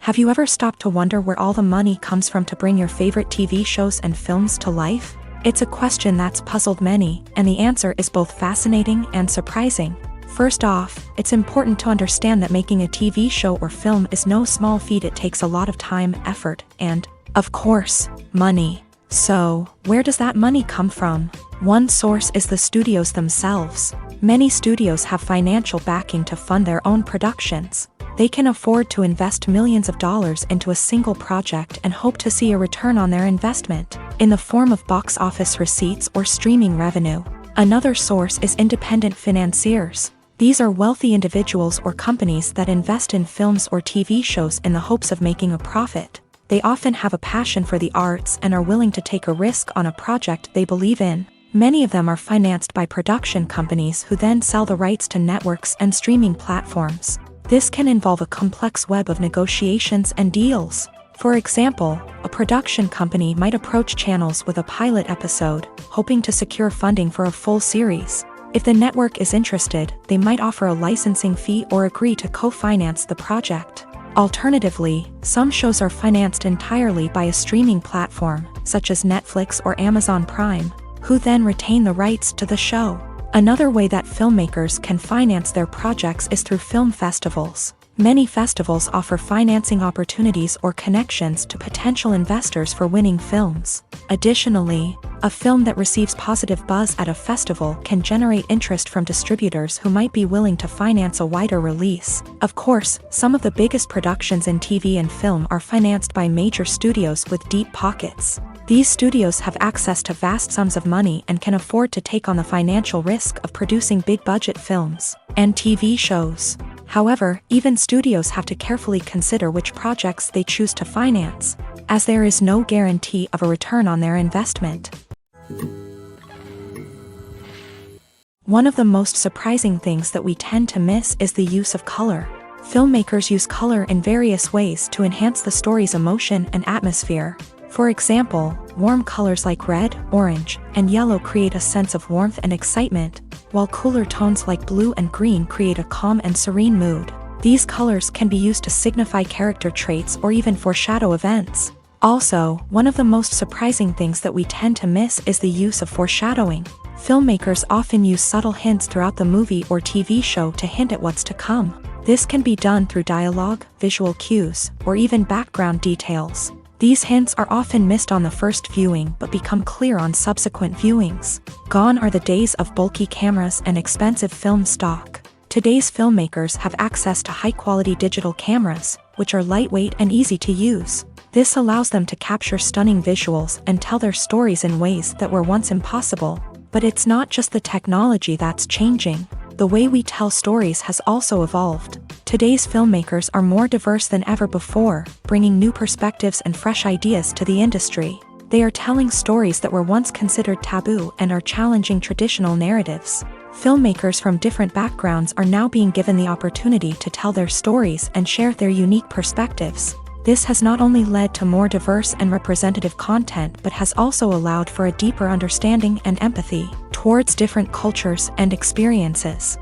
Have you ever stopped to wonder where all the money comes from to bring your favorite TV shows and films to life? It's a question that's puzzled many, and the answer is both fascinating and surprising. First off, it's important to understand that making a TV show or film is no small feat. It takes a lot of time, effort, and, of course, money. So, where does that money come from? One source is the studios themselves. Many studios have financial backing to fund their own productions. They can afford to invest millions of dollars into a single project and hope to see a return on their investment, in the form of box office receipts or streaming revenue. Another source is independent financiers. These are wealthy individuals or companies that invest in films or TV shows in the hopes of making a profit. They often have a passion for the arts and are willing to take a risk on a project they believe in. Many of them are financed by production companies who then sell the rights to networks and streaming platforms. This can involve a complex web of negotiations and deals. For example, a production company might approach channels with a pilot episode, hoping to secure funding for a full series. If the network is interested, they might offer a licensing fee or agree to co-finance the project. Alternatively, some shows are financed entirely by a streaming platform, such as Netflix or Amazon Prime, who then retain the rights to the show. Another way that filmmakers can finance their projects is through film festivals. Many festivals offer financing opportunities or connections to potential investors for winning films. Additionally, a film that receives positive buzz at a festival can generate interest from distributors who might be willing to finance a wider release. Of course, some of the biggest productions in TV and film are financed by major studios with deep pockets. These studios have access to vast sums of money and can afford to take on the financial risk of producing big-budget films and TV shows. However, even studios have to carefully consider which projects they choose to finance, as there is no guarantee of a return on their investment. One of the most surprising things that we tend to miss is the use of color. Filmmakers use color in various ways to enhance the story's emotion and atmosphere. For example, warm colors like red, orange, and yellow create a sense of warmth and excitement, while cooler tones like blue and green create a calm and serene mood. These colors can be used to signify character traits or even foreshadow events. Also, one of the most surprising things that we tend to miss is the use of foreshadowing. Filmmakers often use subtle hints throughout the movie or TV show to hint at what's to come. This can be done through dialogue, visual cues, or even background details. These hints are often missed on the first viewing but become clear on subsequent viewings. Gone are the days of bulky cameras and expensive film stock. Today's filmmakers have access to high-quality digital cameras, which are lightweight and easy to use. This allows them to capture stunning visuals and tell their stories in ways that were once impossible. But it's not just the technology that's changing. The way we tell stories has also evolved. Today's filmmakers are more diverse than ever before, bringing new perspectives and fresh ideas to the industry. They are telling stories that were once considered taboo and are challenging traditional narratives. Filmmakers from different backgrounds are now being given the opportunity to tell their stories and share their unique perspectives. This has not only led to more diverse and representative content but has also allowed for a deeper understanding and empathy towards different cultures and experiences.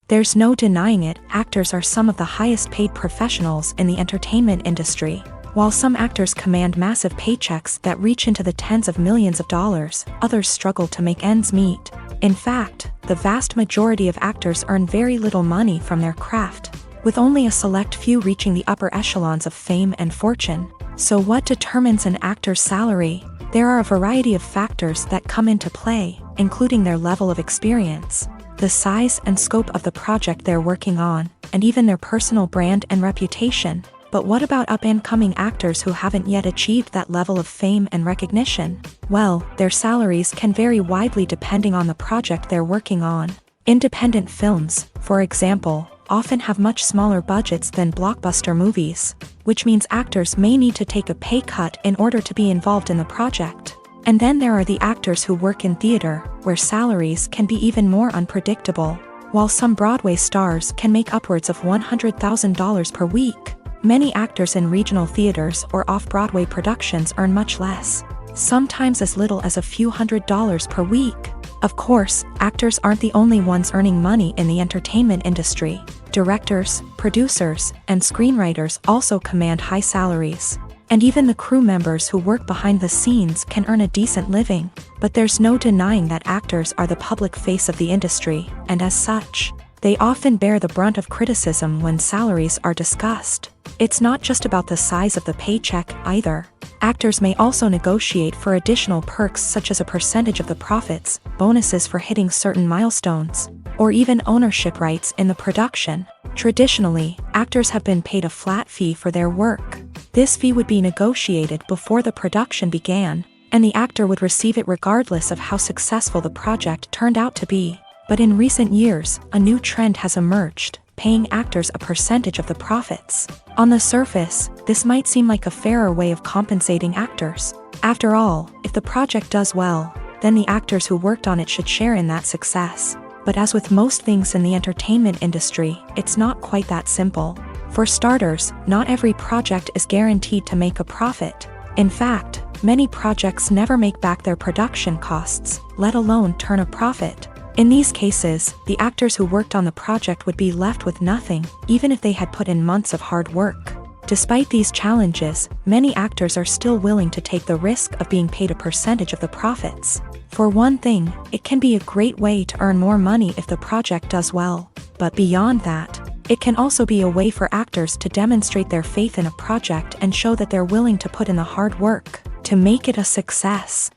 There's no denying it, actors are some of the highest paid professionals in the entertainment industry. While some actors command massive paychecks that reach into the tens of millions of dollars, others struggle to make ends meet. In fact, the vast majority of actors earn very little money from their craft, with only a select few reaching the upper echelons of fame and fortune. So what determines an actor's salary? There are a variety of factors that come into play, including their level of experience, the size and scope of the project they're working on, and even their personal brand and reputation. But what about up-and-coming actors who haven't yet achieved that level of fame and recognition? Well, their salaries can vary widely depending on the project they're working on. Independent films, for example, often have much smaller budgets than blockbuster movies, which means actors may need to take a pay cut in order to be involved in the project. And then there are the actors who work in theater, where salaries can be even more unpredictable. While some Broadway stars can make upwards of $100,000 per week, many actors in regional theaters or off-Broadway productions earn much less, sometimes as little as a few $100s per week. Of course, actors aren't the only ones earning money in the entertainment industry. Directors, producers, and screenwriters also command high salaries. And even the crew members who work behind the scenes can earn a decent living. But there's no denying that actors are the public face of the industry, and as such, they often bear the brunt of criticism when salaries are discussed. It's not just about the size of the paycheck either. Actors may also negotiate for additional perks such as a percentage of the profits, bonuses for hitting certain milestones, or even ownership rights in the production. Traditionally, actors have been paid a flat fee for their work. This fee would be negotiated before the production began, and the actor would receive it regardless of how successful the project turned out to be. But in recent years, a new trend has emerged, paying actors a percentage of the profits. On the surface, this might seem like a fairer way of compensating actors. After all, if the project does well, then the actors who worked on it should share in that success. But as with most things in the entertainment industry, it's not quite that simple. For starters, not every project is guaranteed to make a profit. In fact, many projects never make back their production costs, let alone turn a profit. In these cases, the actors who worked on the project would be left with nothing, even if they had put in months of hard work. Despite these challenges, many actors are still willing to take the risk of being paid a percentage of the profits. For one thing, it can be a great way to earn more money if the project does well. But beyond that, it can also be a way for actors to demonstrate their faith in a project and show that they're willing to put in the hard work to make it a success.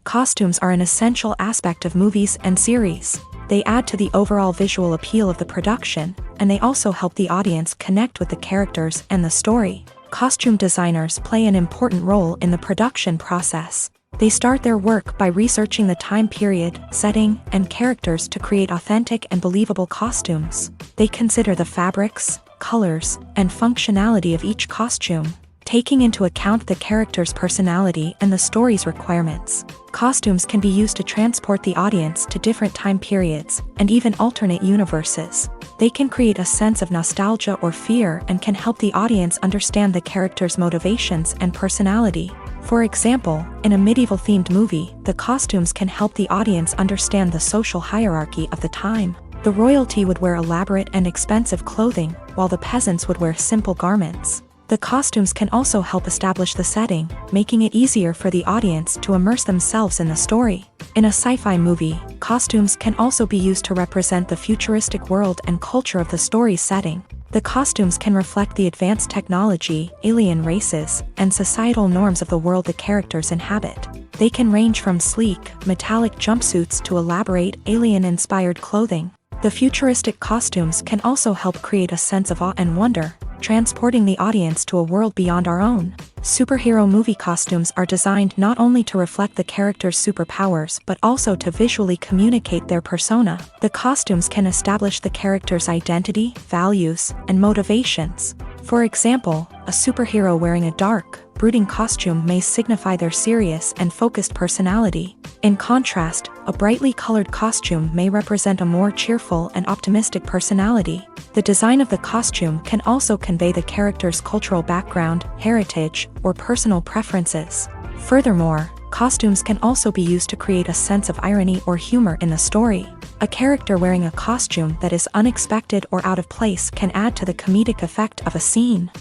Costumes are an essential aspect of movies and series. They add to the overall visual appeal of the production, and they also help the audience connect with the characters and the story. Costume designers play an important role in the production process. They start their work by researching the time period, setting, and characters to create authentic and believable costumes. They consider the fabrics, colors, and functionality of each costume, taking into account the character's personality and the story's requirements. Costumes can be used to transport the audience to different time periods, and even alternate universes. They can create a sense of nostalgia or fear and can help the audience understand the character's motivations and personality. For example, in a medieval-themed movie, the costumes can help the audience understand the social hierarchy of the time. The royalty would wear elaborate and expensive clothing, while the peasants would wear simple garments. The costumes can also help establish the setting, making it easier for the audience to immerse themselves in the story. In a sci-fi movie, costumes can also be used to represent the futuristic world and culture of the story's setting. The costumes can reflect the advanced technology, alien races, and societal norms of the world the characters inhabit. They can range from sleek, metallic jumpsuits to elaborate, alien-inspired clothing. The futuristic costumes can also help create a sense of awe and wonder, transporting the audience to a world beyond our own. Superhero movie costumes are designed not only to reflect the character's superpowers but also to visually communicate their persona. The costumes can establish the character's identity, values, and motivations. For example, a superhero wearing a dark, brooding costume may signify their serious and focused personality. In contrast, a brightly colored costume may represent a more cheerful and optimistic personality. The design of the costume can also convey the character's cultural background, heritage, or personal preferences. Furthermore, costumes can also be used to create a sense of irony or humor in the story. A character wearing a costume that is unexpected or out of place can add to the comedic effect of a scene.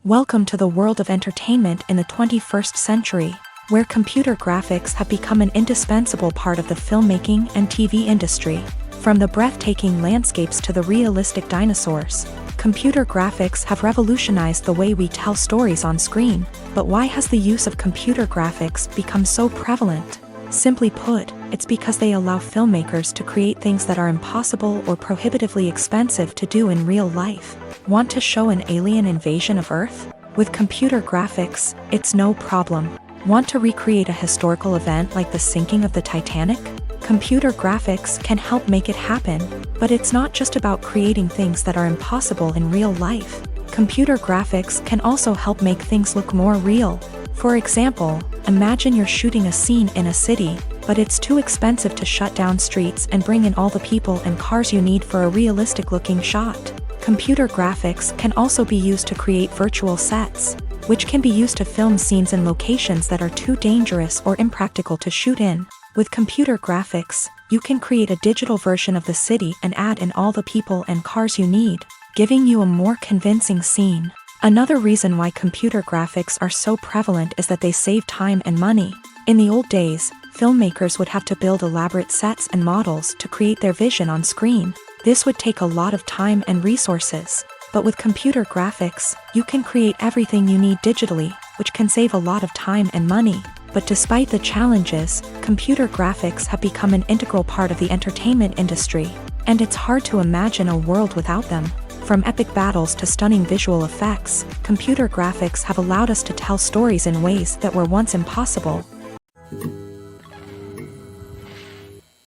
Welcome to the world of entertainment in the 21st century, where computer graphics have become an indispensable part of the filmmaking and TV industry. From the breathtaking landscapes to the realistic dinosaurs, computer graphics have revolutionized the way we tell stories on screen. But why has the use of computer graphics become so prevalent? Simply put, it's because they allow filmmakers to create things that are impossible or prohibitively expensive to do in real life. Want to show an alien invasion of Earth? With computer graphics, it's no problem. Want to recreate a historical event like the sinking of the Titanic? Computer graphics can help make it happen, but it's not just about creating things that are impossible in real life. Computer graphics can also help make things look more real. For example, imagine you're shooting a scene in a city, but it's too expensive to shut down streets and bring in all the people and cars you need for a realistic-looking shot. Computer graphics can also be used to create virtual sets, which can be used to film scenes in locations that are too dangerous or impractical to shoot in. With computer graphics, you can create a digital version of the city and add in all the people and cars you need, giving you a more convincing scene. Another reason why computer graphics are so prevalent is that they save time and money. In the old days, filmmakers would have to build elaborate sets and models to create their vision on screen. This would take a lot of time and resources. But with computer graphics, you can create everything you need digitally, which can save a lot of time and money. But despite the challenges, computer graphics have become an integral part of the entertainment industry, and it's hard to imagine a world without them. From epic battles to stunning visual effects, computer graphics have allowed us to tell stories in ways that were once impossible.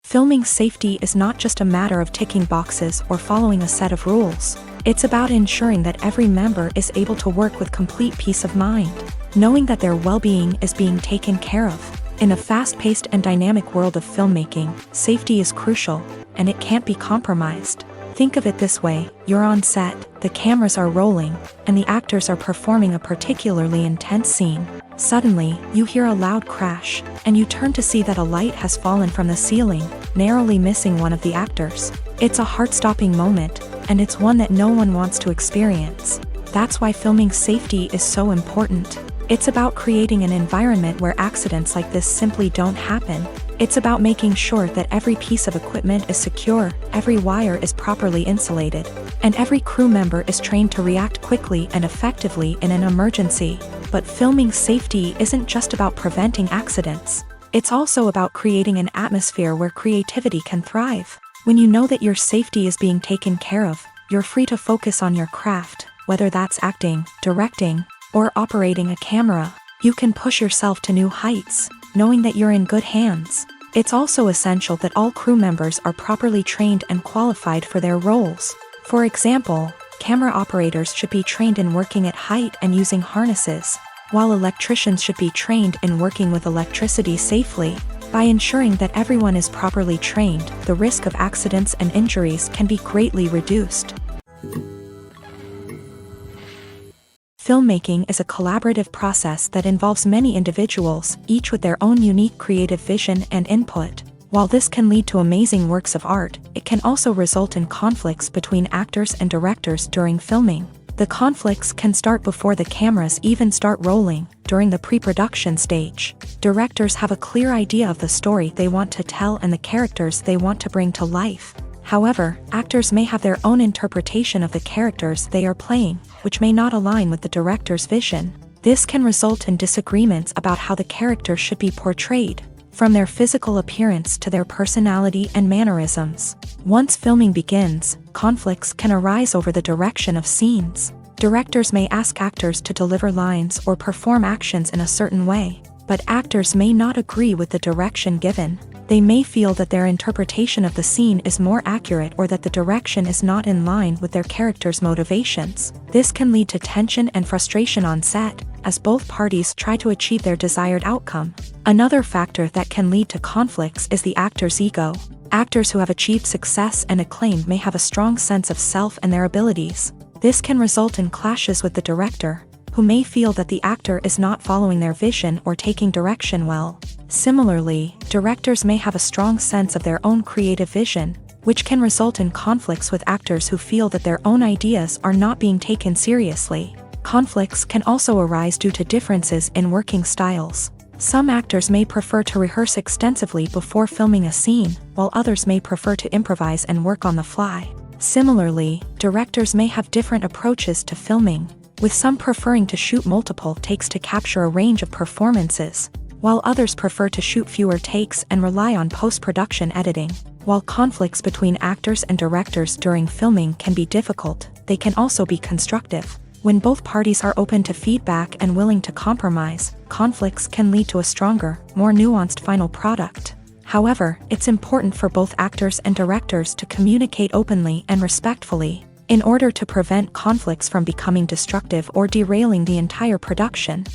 Filming safety is not just a matter of ticking boxes or following a set of rules. It's about ensuring that every member is able to work with complete peace of mind, knowing that their well-being is being taken care of. In a fast-paced and dynamic world of filmmaking, safety is crucial, and it can't be compromised. Think of it this way: you're on set, the cameras are rolling, and the actors are performing a particularly intense scene. Suddenly, you hear a loud crash, and you turn to see that a light has fallen from the ceiling, narrowly missing one of the actors. It's a heart-stopping moment, and it's one that no one wants to experience. That's why filming safety is so important. It's about creating an environment where accidents like this simply don't happen. It's about making sure that every piece of equipment is secure, every wire is properly insulated, and every crew member is trained to react quickly and effectively in an emergency. But filming safety isn't just about preventing accidents. It's also about creating an atmosphere where creativity can thrive. When you know that your safety is being taken care of, you're free to focus on your craft, whether that's acting, directing, or operating a camera. You can push yourself to new heights, knowing that you're in good hands. It's also essential that all crew members are properly trained and qualified for their roles. For example, camera operators should be trained in working at height and using harnesses, while electricians should be trained in working with electricity safely. By ensuring that everyone is properly trained, the risk of accidents and injuries can be greatly reduced. Filmmaking is a collaborative process that involves many individuals, each with their own unique creative vision and input. While this can lead to amazing works of art, it can also result in conflicts between actors and directors during filming. The conflicts can start before the cameras even start rolling, during the pre-production stage. Directors have a clear idea of the story they want to tell and the characters they want to bring to life. However, actors may have their own interpretation of the characters they are playing, which may not align with the director's vision. This can result in disagreements about how the characters should be portrayed, from their physical appearance to their personality and mannerisms. Once filming begins, conflicts can arise over the direction of scenes. Directors may ask actors to deliver lines or perform actions in a certain way, but actors may not agree with the direction given. They may feel that their interpretation of the scene is more accurate or that the direction is not in line with their character's motivations. This can lead to tension and frustration on set, as both parties try to achieve their desired outcome. Another factor that can lead to conflicts is the actor's ego. Actors who have achieved success and acclaim may have a strong sense of self and their abilities. This can result in clashes with the director, who may feel that the actor is not following their vision or taking direction well. Similarly, directors may have a strong sense of their own creative vision, which can result in conflicts with actors who feel that their own ideas are not being taken seriously. Conflicts can also arise due to differences in working styles. Some actors may prefer to rehearse extensively before filming a scene, while others may prefer to improvise and work on the fly. Similarly, directors may have different approaches to filming, with some preferring to shoot multiple takes to capture a range of performances, while others prefer to shoot fewer takes and rely on post-production editing. While conflicts between actors and directors during filming can be difficult, they can also be constructive. When both parties are open to feedback and willing to compromise, conflicts can lead to a stronger, more nuanced final product. However, it's important for both actors and directors to communicate openly and respectfully, in order to prevent conflicts from becoming destructive or derailing the entire production.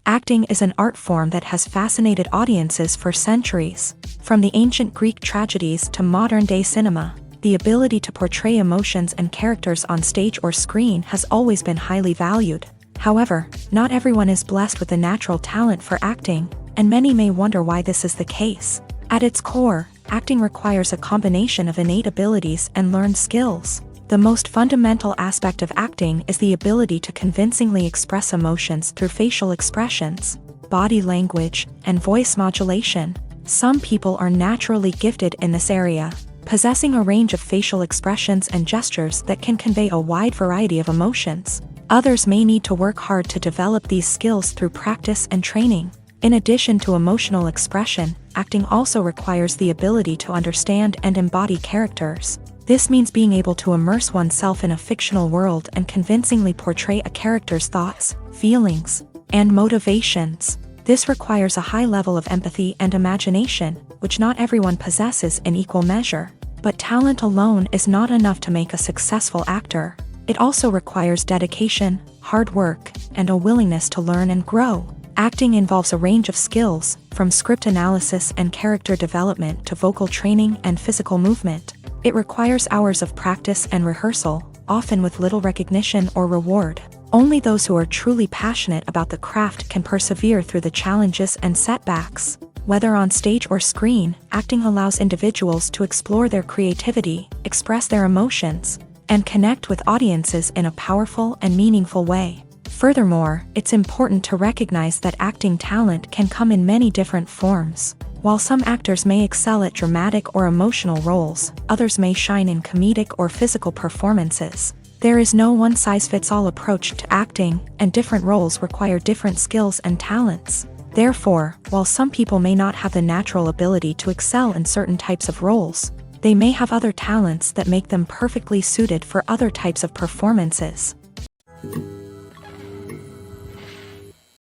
Acting is an art form that has fascinated audiences for centuries. From the ancient Greek tragedies to modern-day cinema, the ability to portray emotions and characters on stage or screen has always been highly valued. However, not everyone is blessed with a natural talent for acting, and many may wonder why this is the case. At its core, acting requires a combination of innate abilities and learned skills. The most fundamental aspect of acting is the ability to convincingly express emotions through facial expressions, body language, and voice modulation. Some people are naturally gifted in this area, possessing a range of facial expressions and gestures that can convey a wide variety of emotions. Others may need to work hard to develop these skills through practice and training. In addition to emotional expression, acting also requires the ability to understand and embody characters. This means being able to immerse oneself in a fictional world and convincingly portray a character's thoughts, feelings, and motivations. This requires a high level of empathy and imagination, which not everyone possesses in equal measure. But talent alone is not enough to make a successful actor. It also requires dedication, hard work, and a willingness to learn and grow. Acting involves a range of skills, from script analysis and character development to vocal training and physical movement. It requires hours of practice and rehearsal, often with little recognition or reward. Only those who are truly passionate about the craft can persevere through the challenges and setbacks. Whether on stage or screen, acting allows individuals to explore their creativity, express their emotions, and connect with audiences in a powerful and meaningful way. Furthermore, it's important to recognize that acting talent can come in many different forms. While some actors may excel at dramatic or emotional roles, others may shine in comedic or physical performances. There is no one-size-fits-all approach to acting, and different roles require different skills and talents. Therefore, while some people may not have the natural ability to excel in certain types of roles, they may have other talents that make them perfectly suited for other types of performances.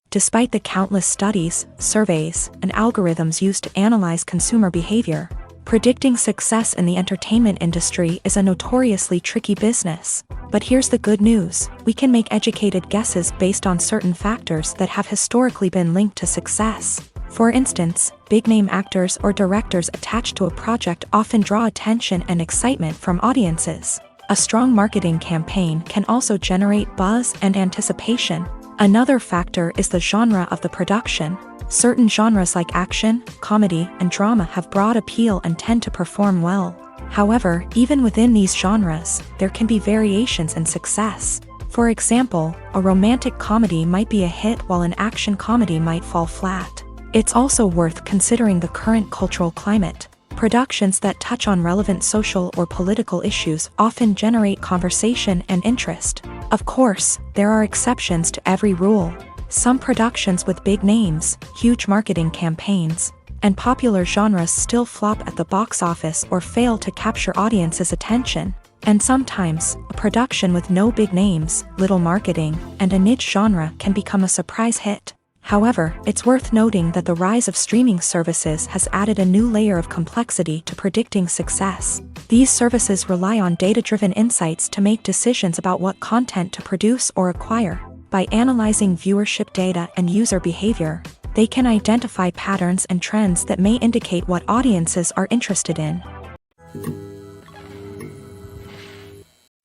Despite the countless studies, surveys, and algorithms used to analyze consumer behavior, predicting success in the entertainment industry is a notoriously tricky business. But here's the good news: we can make educated guesses based on certain factors that have historically been linked to success. For instance, big-name actors or directors attached to a project often draw attention and excitement from audiences. A strong marketing campaign can also generate buzz and anticipation. Another factor is the genre of the production. Certain genres like action, comedy, and drama have broad appeal and tend to perform well. However, even within these genres, there can be variations in success. For example, a romantic comedy might be a hit while an action comedy might fall flat. It's also worth considering the current cultural climate. Productions that touch on relevant social or political issues often generate conversation and interest. Of course, there are exceptions to every rule. Some productions with big names, huge marketing campaigns, and popular genres still flop at the box office or fail to capture audiences' attention. And sometimes, a production with no big names, little marketing, and a niche genre can become a surprise hit. However, it's worth noting that the rise of streaming services has added a new layer of complexity to predicting success. These services rely on data-driven insights to make decisions about what content to produce or acquire. By analyzing viewership data and user behavior, they can identify patterns and trends that may indicate what audiences are interested in.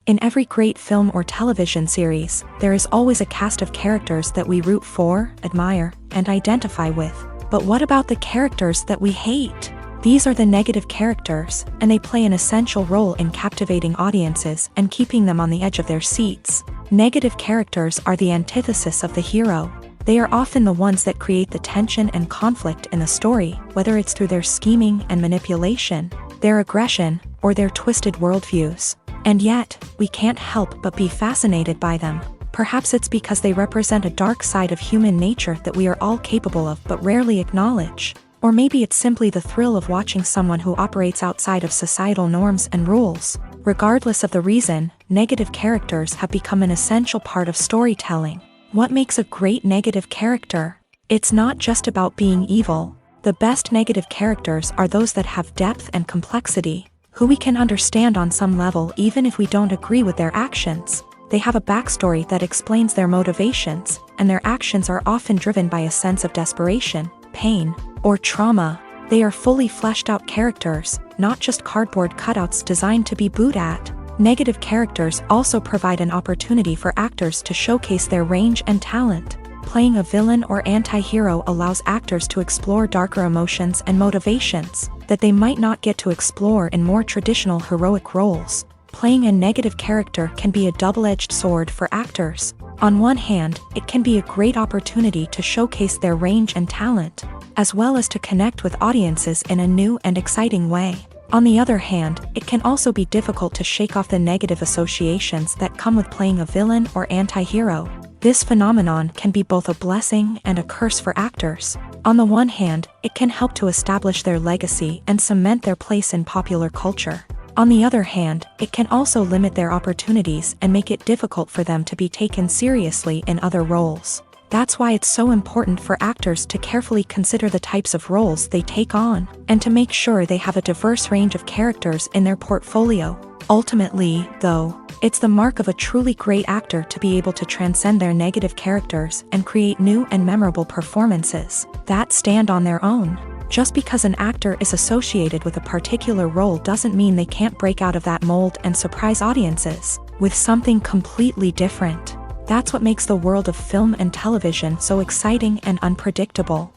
In every great film or television series, there is always a cast of characters that we root for, admire, and identify with. But what about the characters that we hate? These are the negative characters, and they play an essential role in captivating audiences and keeping them on the edge of their seats. Negative characters are the antithesis of the hero. They are often the ones that create the tension and conflict in the story, whether it's through their scheming and manipulation, their aggression, or their twisted worldviews. And yet, we can't help but be fascinated by them. Perhaps it's because they represent a dark side of human nature that we are all capable of but rarely acknowledge. Or maybe it's simply the thrill of watching someone who operates outside of societal norms and rules. Regardless of the reason, negative characters have become an essential part of storytelling. What makes a great negative character? It's not just about being evil. The best negative characters are those that have depth and complexity, who we can understand on some level even if we don't agree with their actions. They have a backstory that explains their motivations, and their actions are often driven by a sense of desperation, pain, or trauma. They are fully fleshed out characters, not just cardboard cutouts designed to be booed at. Negative characters also provide an opportunity for actors to showcase their range and talent. Playing a villain or anti-hero allows actors to explore darker emotions and motivations that they might not get to explore in more traditional heroic roles. Playing a negative character can be a double-edged sword for actors. On one hand, it can be a great opportunity to showcase their range and talent, as well as to connect with audiences in a new and exciting way. On the other hand, it can also be difficult to shake off the negative associations that come with playing a villain or anti-hero. This phenomenon can be both a blessing and a curse for actors. On the one hand, it can help to establish their legacy and cement their place in popular culture. On the other hand, it can also limit their opportunities and make it difficult for them to be taken seriously in other roles. That's why it's so important for actors to carefully consider the types of roles they take on, and to make sure they have a diverse range of characters in their portfolio. Ultimately, though, it's the mark of a truly great actor to be able to transcend their negative characters and create new and memorable performances that stand on their own. Just because an actor is associated with a particular role doesn't mean they can't break out of that mold and surprise audiences with something completely different. That's what makes the world of film and television so exciting and unpredictable.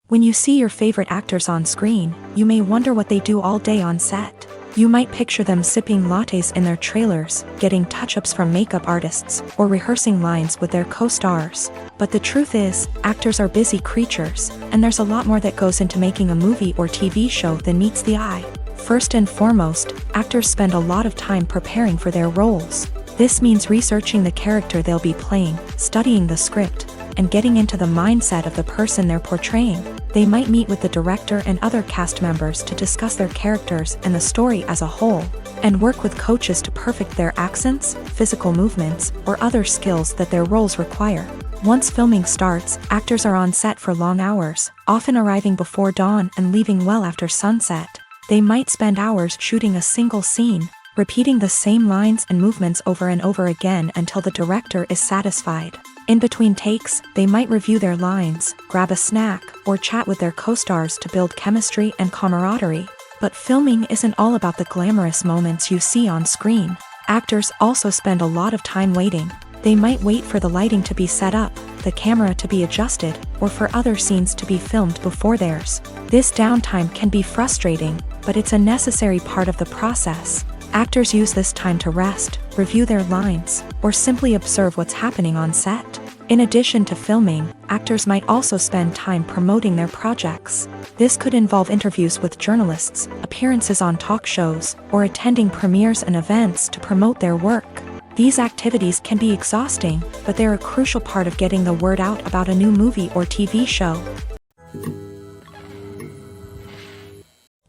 When you see your favorite actors on screen, you may wonder what they do all day on set. You might picture them sipping lattes in their trailers, getting touch-ups from makeup artists, or rehearsing lines with their co-stars. But the truth is, actors are busy creatures, and there's a lot more that goes into making a movie or TV show than meets the eye. First and foremost, actors spend a lot of time preparing for their roles. This means researching the character they'll be playing, studying the script, and getting into the mindset of the person they're portraying. They might meet with the director and other cast members to discuss their characters and the story as a whole, and work with coaches to perfect their accents, physical movements, or other skills that their roles require. Once filming starts, actors are on set for long hours, often arriving before dawn and leaving well after sunset. They might spend hours shooting a single scene, repeating the same lines and movements over and over again until the director is satisfied. In between takes, they might review their lines, grab a snack, or chat with their co-stars to build chemistry and camaraderie. But filming isn't all about the glamorous moments you see on screen. Actors also spend a lot of time waiting. They might wait for the lighting to be set up, the camera to be adjusted, or for other scenes to be filmed before theirs. This downtime can be frustrating, but it's a necessary part of the process. Actors use this time to rest, review their lines, or simply observe what's happening on set. In addition to filming, actors might also spend time promoting their projects. This could involve interviews with journalists, appearances on talk shows, or attending premieres and events to promote their work. These activities can be exhausting, but they're a crucial part of getting the word out about a new movie or TV show.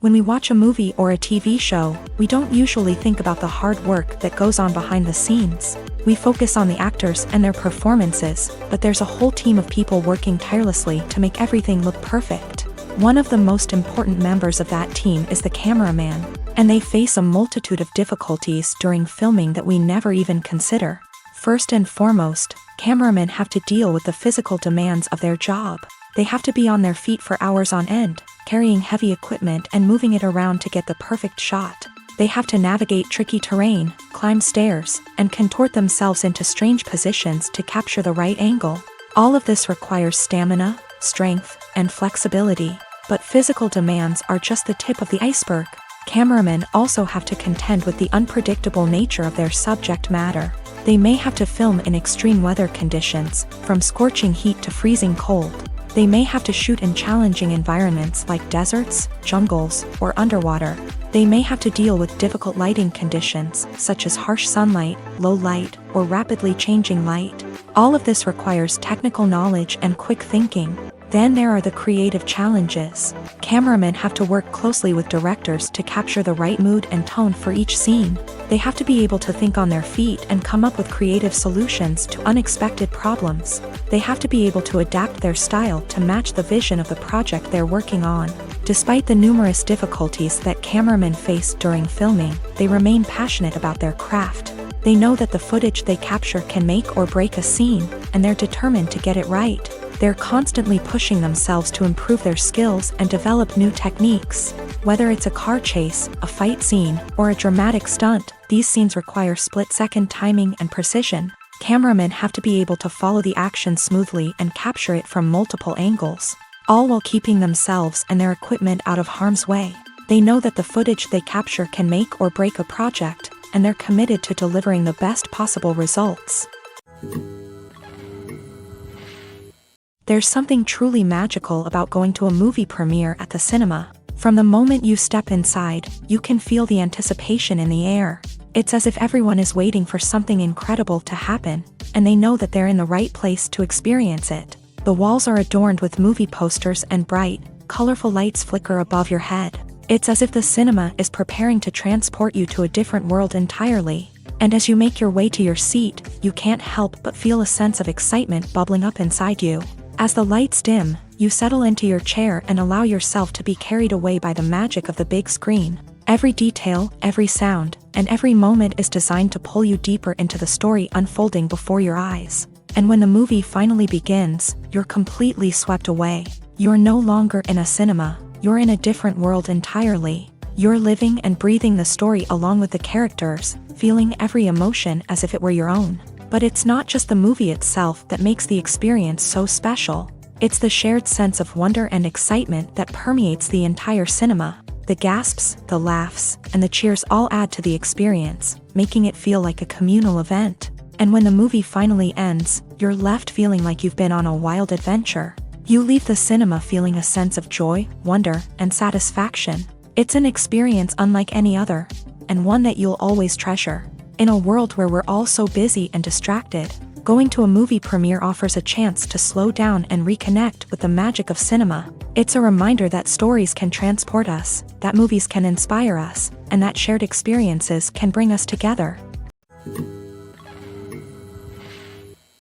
When we watch a movie or a TV show, we don't usually think about the hard work that goes on behind the scenes. We focus on the actors and their performances, but there's a whole team of people working tirelessly to make everything look perfect. One of the most important members of that team is the cameraman, and they face a multitude of difficulties during filming that we never even consider. First and foremost, cameramen have to deal with the physical demands of their job. They have to be on their feet for hours on end, carrying heavy equipment and moving it around to get the perfect shot. They have to navigate tricky terrain, climb stairs, and contort themselves into strange positions to capture the right angle. All of this requires stamina, strength, and flexibility. But physical demands are just the tip of the iceberg. Cameramen also have to contend with the unpredictable nature of their subject matter. They may have to film in extreme weather conditions, from scorching heat to freezing cold. They may have to shoot in challenging environments like deserts, jungles, or underwater. They may have to deal with difficult lighting conditions, such as harsh sunlight, low light, or rapidly changing light. All of this requires technical knowledge and quick thinking. Then there are the creative challenges. Cameramen have to work closely with directors to capture the right mood and tone for each scene. They have to be able to think on their feet and come up with creative solutions to unexpected problems. They have to be able to adapt their style to match the vision of the project they're working on. Despite the numerous difficulties that cameramen face during filming, they remain passionate about their craft. They know that the footage they capture can make or break a scene, and they're determined to get it right. They're constantly pushing themselves to improve their skills and develop new techniques. Whether it's a car chase, a fight scene, or a dramatic stunt, these scenes require split-second timing and precision. Cameramen have to be able to follow the action smoothly and capture it from multiple angles, all while keeping themselves and their equipment out of harm's way. They know that the footage they capture can make or break a project, and they're committed to delivering the best possible results. There's something truly magical about going to a movie premiere at the cinema. From the moment you step inside, you can feel the anticipation in the air. It's as if everyone is waiting for something incredible to happen, and they know that they're in the right place to experience it. The walls are adorned with movie posters and bright, colorful lights flicker above your head. It's as if the cinema is preparing to transport you to a different world entirely. And as you make your way to your seat, you can't help but feel a sense of excitement bubbling up inside you. As the lights dim, you settle into your chair and allow yourself to be carried away by the magic of the big screen. Every detail, every sound, and every moment is designed to pull you deeper into the story unfolding before your eyes. And when the movie finally begins, you're completely swept away. You're no longer in a cinema, you're in a different world entirely. You're living and breathing the story along with the characters, feeling every emotion as if it were your own. But it's not just the movie itself that makes the experience so special. It's the shared sense of wonder and excitement that permeates the entire cinema. The gasps, the laughs, and the cheers all add to the experience, making it feel like a communal event. And when the movie finally ends, you're left feeling like you've been on a wild adventure. You leave the cinema feeling a sense of joy, wonder, and satisfaction. It's an experience unlike any other, and one that you'll always treasure. In a world where we're all so busy and distracted, going to a movie premiere offers a chance to slow down and reconnect with the magic of cinema. It's a reminder that stories can transport us, that movies can inspire us, and that shared experiences can bring us together.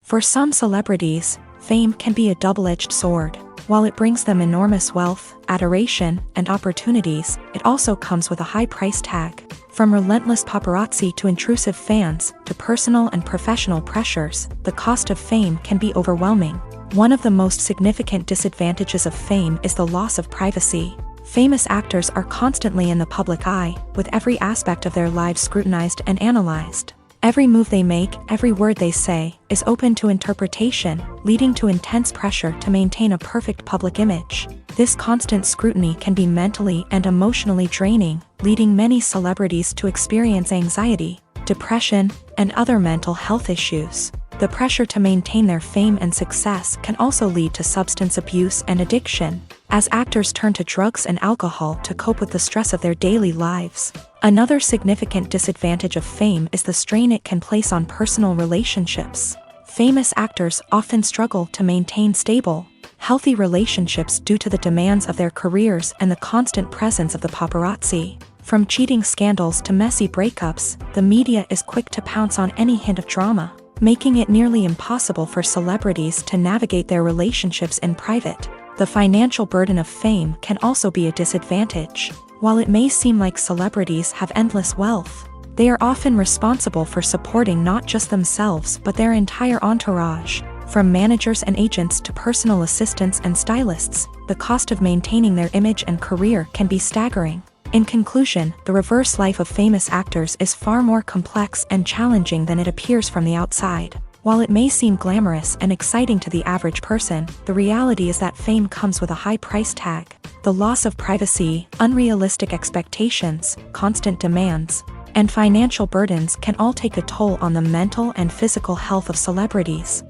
For some celebrities, fame can be a double-edged sword. While it brings them enormous wealth, adoration, and opportunities, it also comes with a high price tag. From relentless paparazzi to intrusive fans, to personal and professional pressures, the cost of fame can be overwhelming. One of the most significant disadvantages of fame is the loss of privacy. Famous actors are constantly in the public eye, with every aspect of their lives scrutinized and analyzed. Every move they make, every word they say, is open to interpretation, leading to intense pressure to maintain a perfect public image. This constant scrutiny can be mentally and emotionally draining, leading many celebrities to experience anxiety, depression, and other mental health issues. The pressure to maintain their fame and success can also lead to substance abuse and addiction, as actors turn to drugs and alcohol to cope with the stress of their daily lives. Another significant disadvantage of fame is the strain it can place on personal relationships. Famous actors often struggle to maintain stable, healthy relationships due to the demands of their careers and the constant presence of the paparazzi. From cheating scandals to messy breakups, the media is quick to pounce on any hint of drama, making it nearly impossible for celebrities to navigate their relationships in private. The financial burden of fame can also be a disadvantage. While it may seem like celebrities have endless wealth, they are often responsible for supporting not just themselves but their entire entourage. From managers and agents to personal assistants and stylists, the cost of maintaining their image and career can be staggering. In conclusion, the reverse life of famous actors is far more complex and challenging than it appears from the outside. While it may seem glamorous and exciting to the average person, the reality is that fame comes with a high price tag. The loss of privacy, unrealistic expectations, constant demands, and financial burdens can all take a toll on the mental and physical health of celebrities.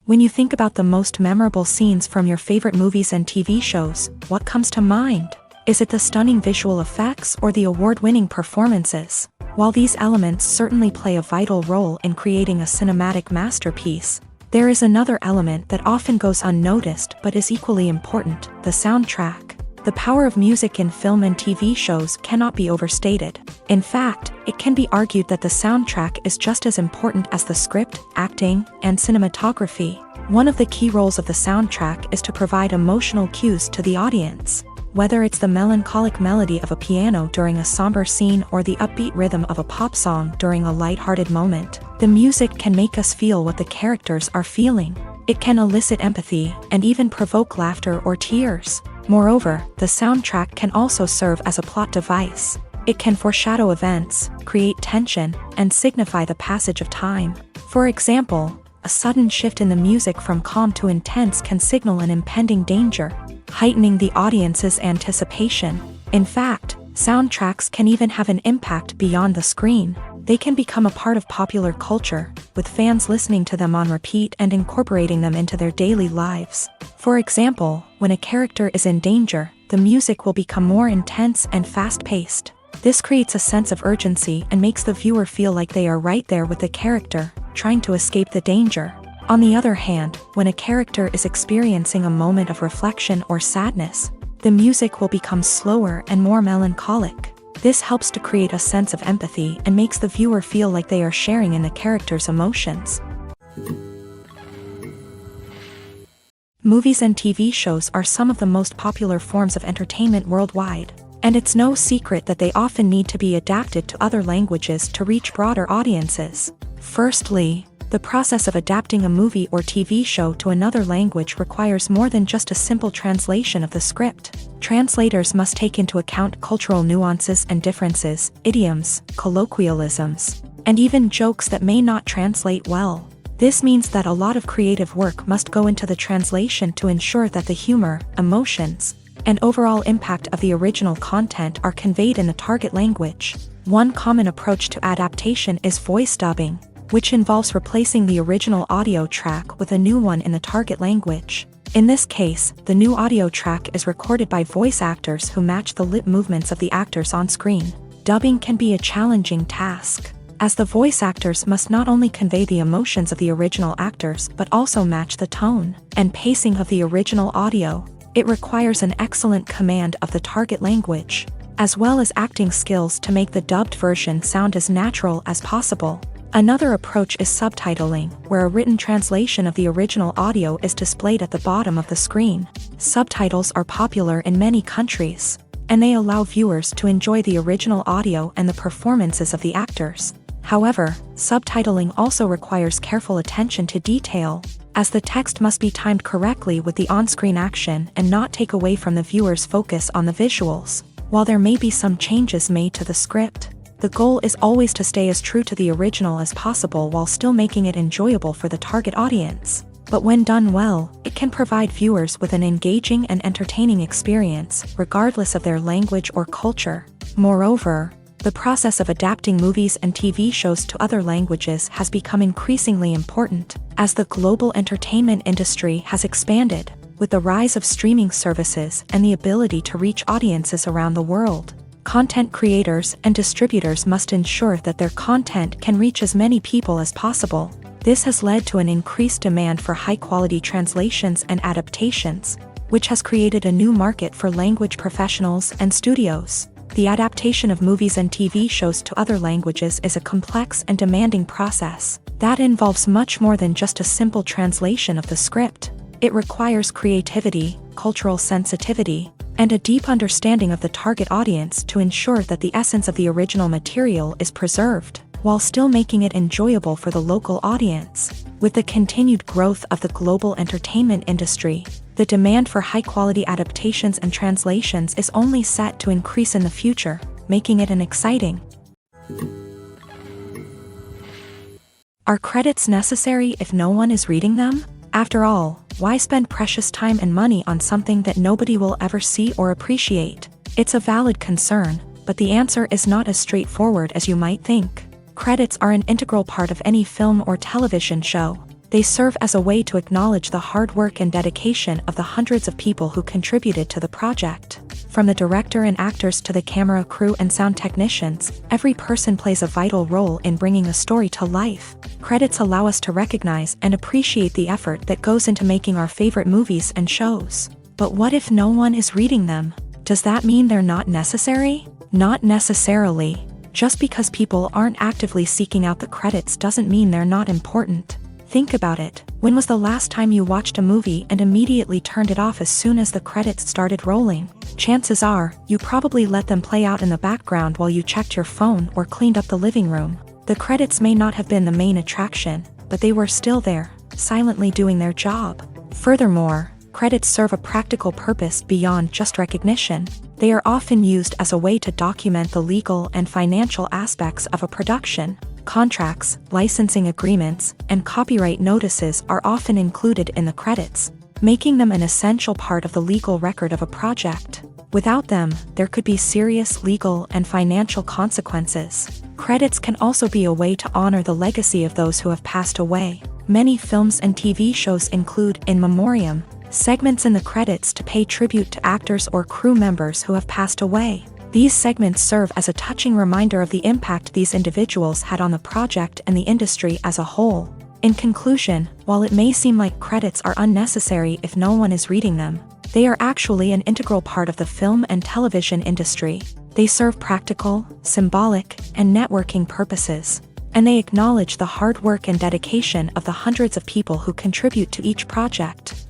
When you think about the most memorable scenes from your favorite movies and TV shows, what comes to mind? Is it the stunning visual effects or the award-winning performances? While these elements certainly play a vital role in creating a cinematic masterpiece, there is another element that often goes unnoticed but is equally important: the soundtrack. The power of music in film and TV shows cannot be overstated. In fact, it can be argued that the soundtrack is just as important as the script, acting, and cinematography. One of the key roles of the soundtrack is to provide emotional cues to the audience. Whether it's the melancholic melody of a piano during a somber scene or the upbeat rhythm of a pop song during a lighthearted moment, the music can make us feel what the characters are feeling. It can elicit empathy and even provoke laughter or tears. Moreover, the soundtrack can also serve as a plot device. It can foreshadow events, create tension, and signify the passage of time. For example, a sudden shift in the music from calm to intense can signal an impending danger, heightening the audience's anticipation. In fact, soundtracks can even have an impact beyond the screen. They can become a part of popular culture, with fans listening to them on repeat and incorporating them into their daily lives. For example, when a character is in danger, the music will become more intense and fast-paced. This creates a sense of urgency and makes the viewer feel like they are right there with the character, trying to escape the danger. On the other hand, when a character is experiencing a moment of reflection or sadness, the music will become slower and more melancholic. This helps to create a sense of empathy and makes the viewer feel like they are sharing in the character's emotions. Movies and TV shows are some of the most popular forms of entertainment worldwide, and it's no secret that they often need to be adapted to other languages to reach broader audiences. Firstly, the process of adapting a movie or TV show to another language requires more than just a simple translation of the script. Translators must take into account cultural nuances and differences, idioms, colloquialisms, and even jokes that may not translate well. This means that a lot of creative work must go into the translation to ensure that the humor, emotions, and overall impact of the original content are conveyed in the target language. One common approach to adaptation is voice dubbing, which involves replacing the original audio track with a new one in the target language. In this case, the new audio track is recorded by voice actors who match the lip movements of the actors on screen. Dubbing can be a challenging task, as the voice actors must not only convey the emotions of the original actors but also match the tone and pacing of the original audio. It requires an excellent command of the target language, as well as acting skills to make the dubbed version sound as natural as possible. Another approach is subtitling, where a written translation of the original audio is displayed at the bottom of the screen. Subtitles are popular in many countries, and they allow viewers to enjoy the original audio and the performances of the actors. However, subtitling also requires careful attention to detail, as the text must be timed correctly with the on-screen action and not take away from the viewer's focus on the visuals. While there may be some changes made to the script, the goal is always to stay as true to the original as possible while still making it enjoyable for the target audience. But when done well, it can provide viewers with an engaging and entertaining experience, regardless of their language or culture. Moreover, the process of adapting movies and TV shows to other languages has become increasingly important, as the global entertainment industry has expanded, with the rise of streaming services and the ability to reach audiences around the world. Content creators and distributors must ensure that their content can reach as many people as possible. This has led to an increased demand for high-quality translations and adaptations, which has created a new market for language professionals and studios. The adaptation of movies and TV shows to other languages is a complex and demanding process that involves much more than just a simple translation of the script. It requires creativity, cultural sensitivity, and a deep understanding of the target audience to ensure that the essence of the original material is preserved. while still making it enjoyable for the local audience. With the continued growth of the global entertainment industry, the demand for high-quality adaptations and translations is only set to increase in the future, making it an exciting. Are credits necessary if no one is reading them? After all, why spend precious time and money on something that nobody will ever see or appreciate? It's a valid concern, but the answer is not as straightforward as you might think. Credits are an integral part of any film or television show. They serve as a way to acknowledge the hard work and dedication of the hundreds of people who contributed to the project. From the director and actors to the camera crew and sound technicians, every person plays a vital role in bringing a story to life. Credits allow us to recognize and appreciate the effort that goes into making our favorite movies and shows. But what if no one is reading them? Does that mean they're not necessary? Not necessarily. Just because people aren't actively seeking out the credits doesn't mean they're not important. Think about it. When was the last time you watched a movie and immediately turned it off as soon as the credits started rolling? Chances are, you probably let them play out in the background while you checked your phone or cleaned up the living room. The credits may not have been the main attraction, but they were still there, silently doing their job. Furthermore, credits serve a practical purpose beyond just recognition. They are often used as a way to document the legal and financial aspects of a production. Contracts, licensing agreements, and copyright notices are often included in the credits, making them an essential part of the legal record of a project. Without them, there could be serious legal and financial consequences. Credits can also be a way to honor the legacy of those who have passed away. Many films and TV shows include in memoriam segments in the credits to pay tribute to actors or crew members who have passed away. These segments serve as a touching reminder of the impact these individuals had on the project and the industry as a whole. In conclusion, while it may seem like credits are unnecessary if no one is reading them, they are actually an integral part of the film and television industry. They serve practical, symbolic, and networking purposes, and they acknowledge the hard work and dedication of the hundreds of people who contribute to each project.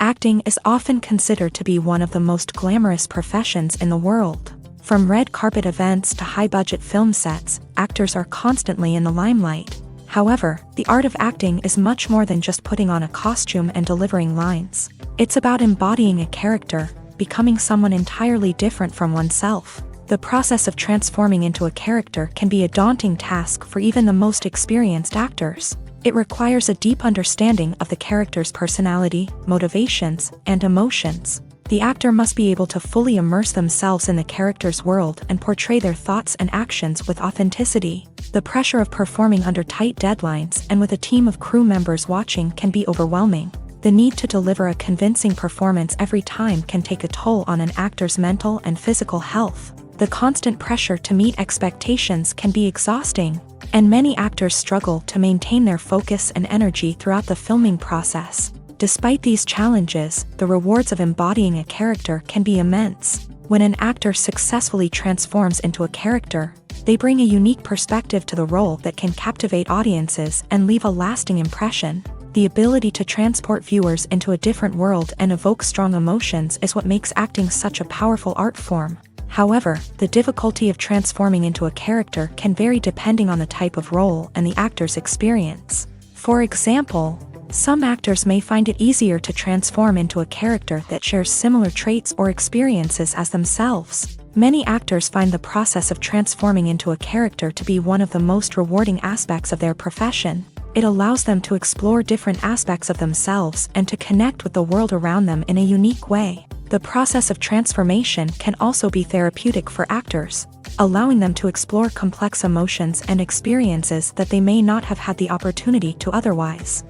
Acting is often considered to be one of the most glamorous professions in the world. From red carpet events to high-budget film sets, actors are constantly in the limelight. However, the art of acting is much more than just putting on a costume and delivering lines. It's about embodying a character, becoming someone entirely different from oneself. The process of transforming into a character can be a daunting task for even the most experienced actors. It requires a deep understanding of the character's personality, motivations, and emotions. The actor must be able to fully immerse themselves in the character's world and portray their thoughts and actions with authenticity. The pressure of performing under tight deadlines and with a team of crew members watching can be overwhelming. The need to deliver a convincing performance every time can take a toll on an actor's mental and physical health. The constant pressure to meet expectations can be exhausting, and many actors struggle to maintain their focus and energy throughout the filming process. Despite these challenges, the rewards of embodying a character can be immense. When an actor successfully transforms into a character, they bring a unique perspective to the role that can captivate audiences and leave a lasting impression. The ability to transport viewers into a different world and evoke strong emotions is what makes acting such a powerful art form. However, the difficulty of transforming into a character can vary depending on the type of role and the actor's experience. For example, some actors may find it easier to transform into a character that shares similar traits or experiences as themselves. Many actors find the process of transforming into a character to be one of the most rewarding aspects of their profession. It allows them to explore different aspects of themselves and to connect with the world around them in a unique way. The process of transformation can also be therapeutic for actors, allowing them to explore complex emotions and experiences that they may not have had the opportunity to otherwise.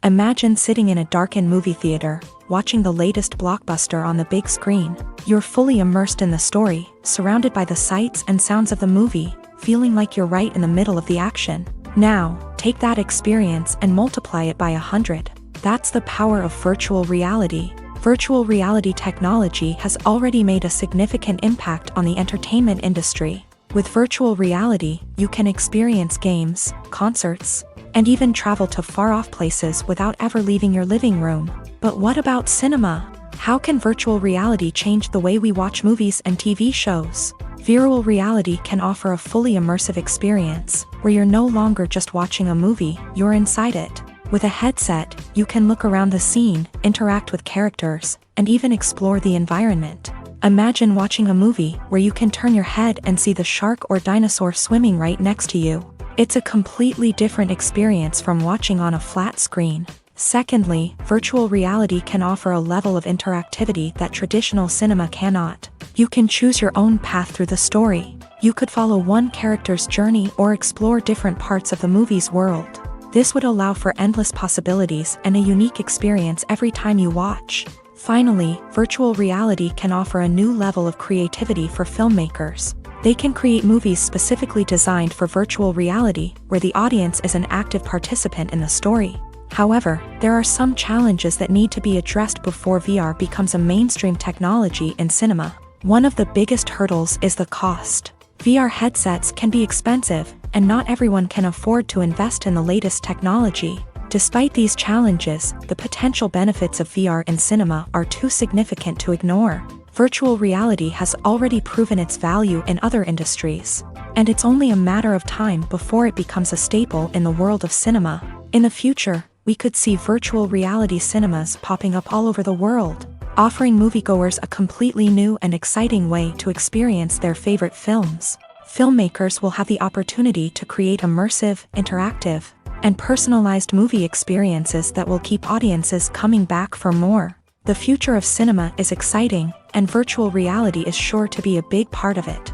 Imagine sitting in a darkened movie theater, watching the latest blockbuster on the big screen. You're fully immersed in the story, surrounded by the sights and sounds of the movie, feeling like you're right in the middle of the action. Now, take that experience and multiply it by 100. That's the power of virtual reality. Virtual reality technology has already made a significant impact on the entertainment industry. With virtual reality, you can experience games, concerts, and even travel to far-off places without ever leaving your living room. But what about cinema? How can virtual reality change the way we watch movies and TV shows? Virtual reality can offer a fully immersive experience, where you're no longer just watching a movie, you're inside it. With a headset, you can look around the scene, interact with characters, and even explore the environment. Imagine watching a movie where you can turn your head and see the shark or dinosaur swimming right next to you. It's a completely different experience from watching on a flat screen. Secondly, virtual reality can offer a level of interactivity that traditional cinema cannot. You can choose your own path through the story. You could follow one character's journey or explore different parts of the movie's world. This would allow for endless possibilities and a unique experience every time you watch. Finally, virtual reality can offer a new level of creativity for filmmakers. They can create movies specifically designed for virtual reality, where the audience is an active participant in the story. However, there are some challenges that need to be addressed before VR becomes a mainstream technology in cinema. One of the biggest hurdles is the cost. VR headsets can be expensive, and not everyone can afford to invest in the latest technology. Despite these challenges, the potential benefits of VR in cinema are too significant to ignore. Virtual reality has already proven its value in other industries, and it's only a matter of time before it becomes a staple in the world of cinema. In the future, we could see virtual reality cinemas popping up all over the world, offering moviegoers a completely new and exciting way to experience their favorite films. Filmmakers will have the opportunity to create immersive, interactive, and personalized movie experiences that will keep audiences coming back for more. The future of cinema is exciting, and virtual reality is sure to be a big part of it.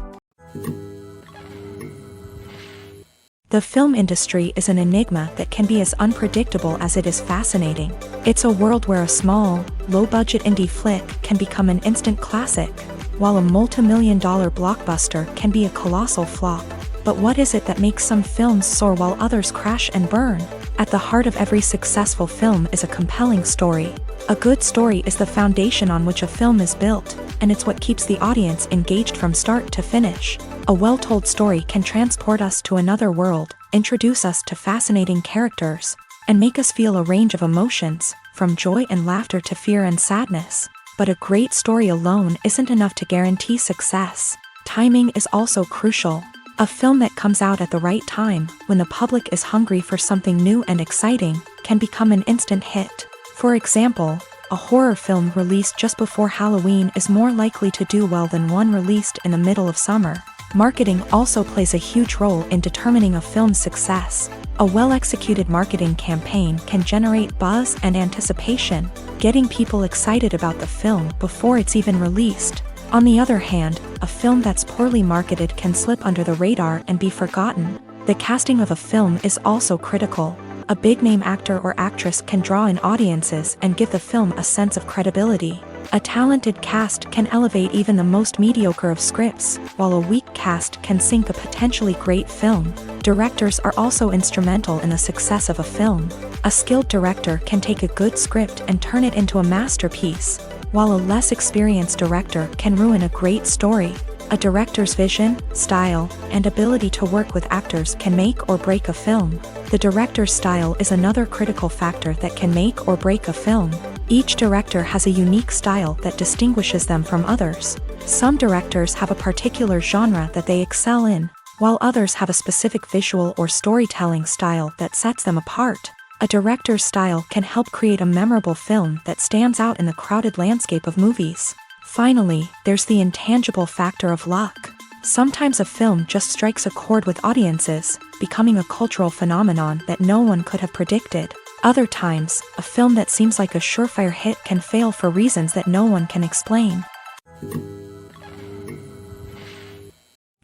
The film industry is an enigma that can be as unpredictable as it is fascinating. It's a world where a small, low-budget indie flick can become an instant classic, while a multi-million-dollar blockbuster can be a colossal flop. But what is it that makes some films soar while others crash and burn? At the heart of every successful film is a compelling story. A good story is the foundation on which a film is built, and it's what keeps the audience engaged from start to finish. A well-told story can transport us to another world, introduce us to fascinating characters, and make us feel a range of emotions, from joy and laughter to fear and sadness. But a great story alone isn't enough to guarantee success. Timing is also crucial. A film that comes out at the right time, when the public is hungry for something new and exciting, can become an instant hit. For example, a horror film released just before Halloween is more likely to do well than one released in the middle of summer. Marketing also plays a huge role in determining a film's success. A well-executed marketing campaign can generate buzz and anticipation, getting people excited about the film before it's even released. On the other hand, a film that's poorly marketed can slip under the radar and be forgotten. The casting of a film is also critical. A big-name actor or actress can draw in audiences and give the film a sense of credibility. A talented cast can elevate even the most mediocre of scripts, while a weak cast can sink a potentially great film. Directors are also instrumental in the success of a film. A skilled director can take a good script and turn it into a masterpiece, while a less experienced director can ruin a great story. A director's vision, style, and ability to work with actors can make or break a film. The director's style is another critical factor that can make or break a film. Each director has a unique style that distinguishes them from others. Some directors have a particular genre that they excel in, while others have a specific visual or storytelling style that sets them apart. A director's style can help create a memorable film that stands out in the crowded landscape of movies. Finally, there's the intangible factor of luck. Sometimes a film just strikes a chord with audiences, becoming a cultural phenomenon that no one could have predicted. Other times, a film that seems like a surefire hit can fail for reasons that no one can explain.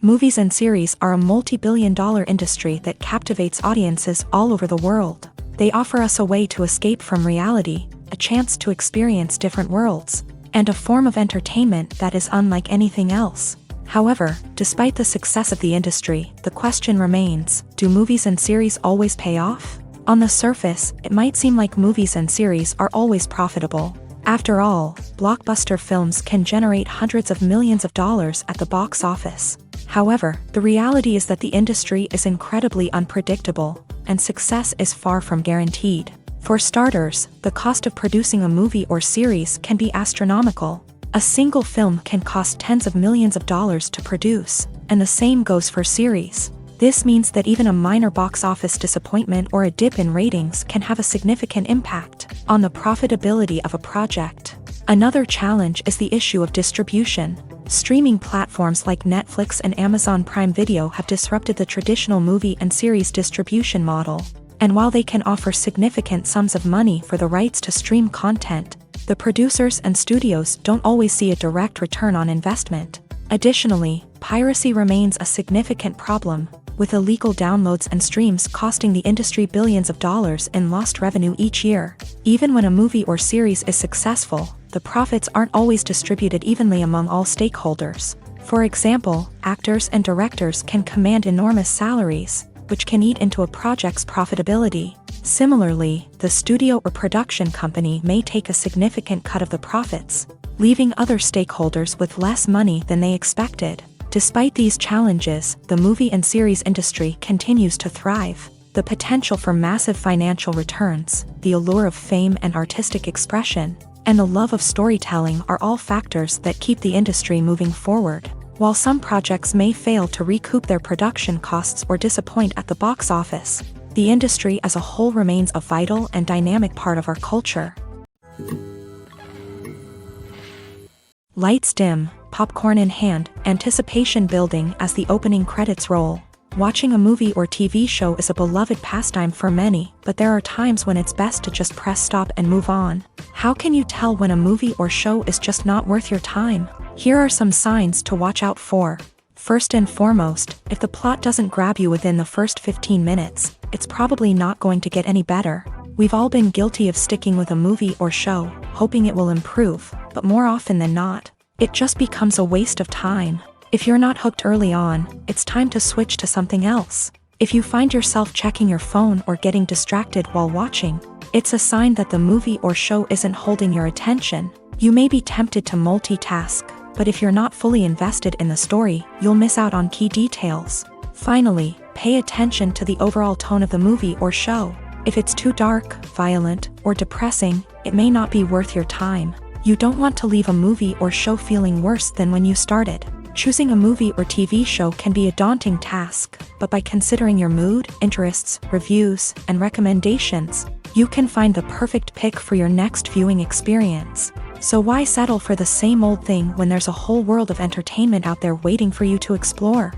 Movies and series are a multi-billion-dollar industry that captivates audiences all over the world. They offer us a way to escape from reality, a chance to experience different worlds, and a form of entertainment that is unlike anything else. However, despite the success of the industry, the question remains, do movies and series always pay off? On the surface, it might seem like movies and series are always profitable. After all, blockbuster films can generate hundreds of millions of dollars at the box office. However, the reality is that the industry is incredibly unpredictable, and success is far from guaranteed. For starters, the cost of producing a movie or series can be astronomical. A single film can cost tens of millions of dollars to produce, and the same goes for series. This means that even a minor box office disappointment or a dip in ratings can have a significant impact on the profitability of a project. Another challenge is the issue of distribution. Streaming platforms like Netflix and Amazon Prime Video have disrupted the traditional movie and series distribution model. And while they can offer significant sums of money for the rights to stream content, the producers and studios don't always see a direct return on investment. Additionally, piracy remains a significant problem, with illegal downloads and streams costing the industry billions of dollars in lost revenue each year. Even when a movie or series is successful, the profits aren't always distributed evenly among all stakeholders. For example, actors and directors can command enormous salaries, which can eat into a project's profitability. Similarly, the studio or production company may take a significant cut of the profits, leaving other stakeholders with less money than they expected. Despite these challenges, the movie and series industry continues to thrive. The potential for massive financial returns, the allure of fame and artistic expression, and the love of storytelling are all factors that keep the industry moving forward. While some projects may fail to recoup their production costs or disappoint at the box office, the industry as a whole remains a vital and dynamic part of our culture. Lights dim, popcorn in hand, anticipation building as the opening credits roll. Watching a movie or TV show is a beloved pastime for many, but there are times when it's best to just press stop and move on. How can you tell when a movie or show is just not worth your time? Here are some signs to watch out for. First and foremost, if the plot doesn't grab you within the first 15 minutes, it's probably not going to get any better. We've all been guilty of sticking with a movie or show, hoping it will improve, but more often than not, it just becomes a waste of time. If you're not hooked early on, it's time to switch to something else. If you find yourself checking your phone or getting distracted while watching, it's a sign that the movie or show isn't holding your attention. You may be tempted to multitask, but if you're not fully invested in the story, you'll miss out on key details. Finally, pay attention to the overall tone of the movie or show. If it's too dark, violent, or depressing, it may not be worth your time. You don't want to leave a movie or show feeling worse than when you started. Choosing a movie or TV show can be a daunting task, but by considering your mood, interests, reviews, and recommendations, you can find the perfect pick for your next viewing experience. So why settle for the same old thing when there's a whole world of entertainment out there waiting for you to explore?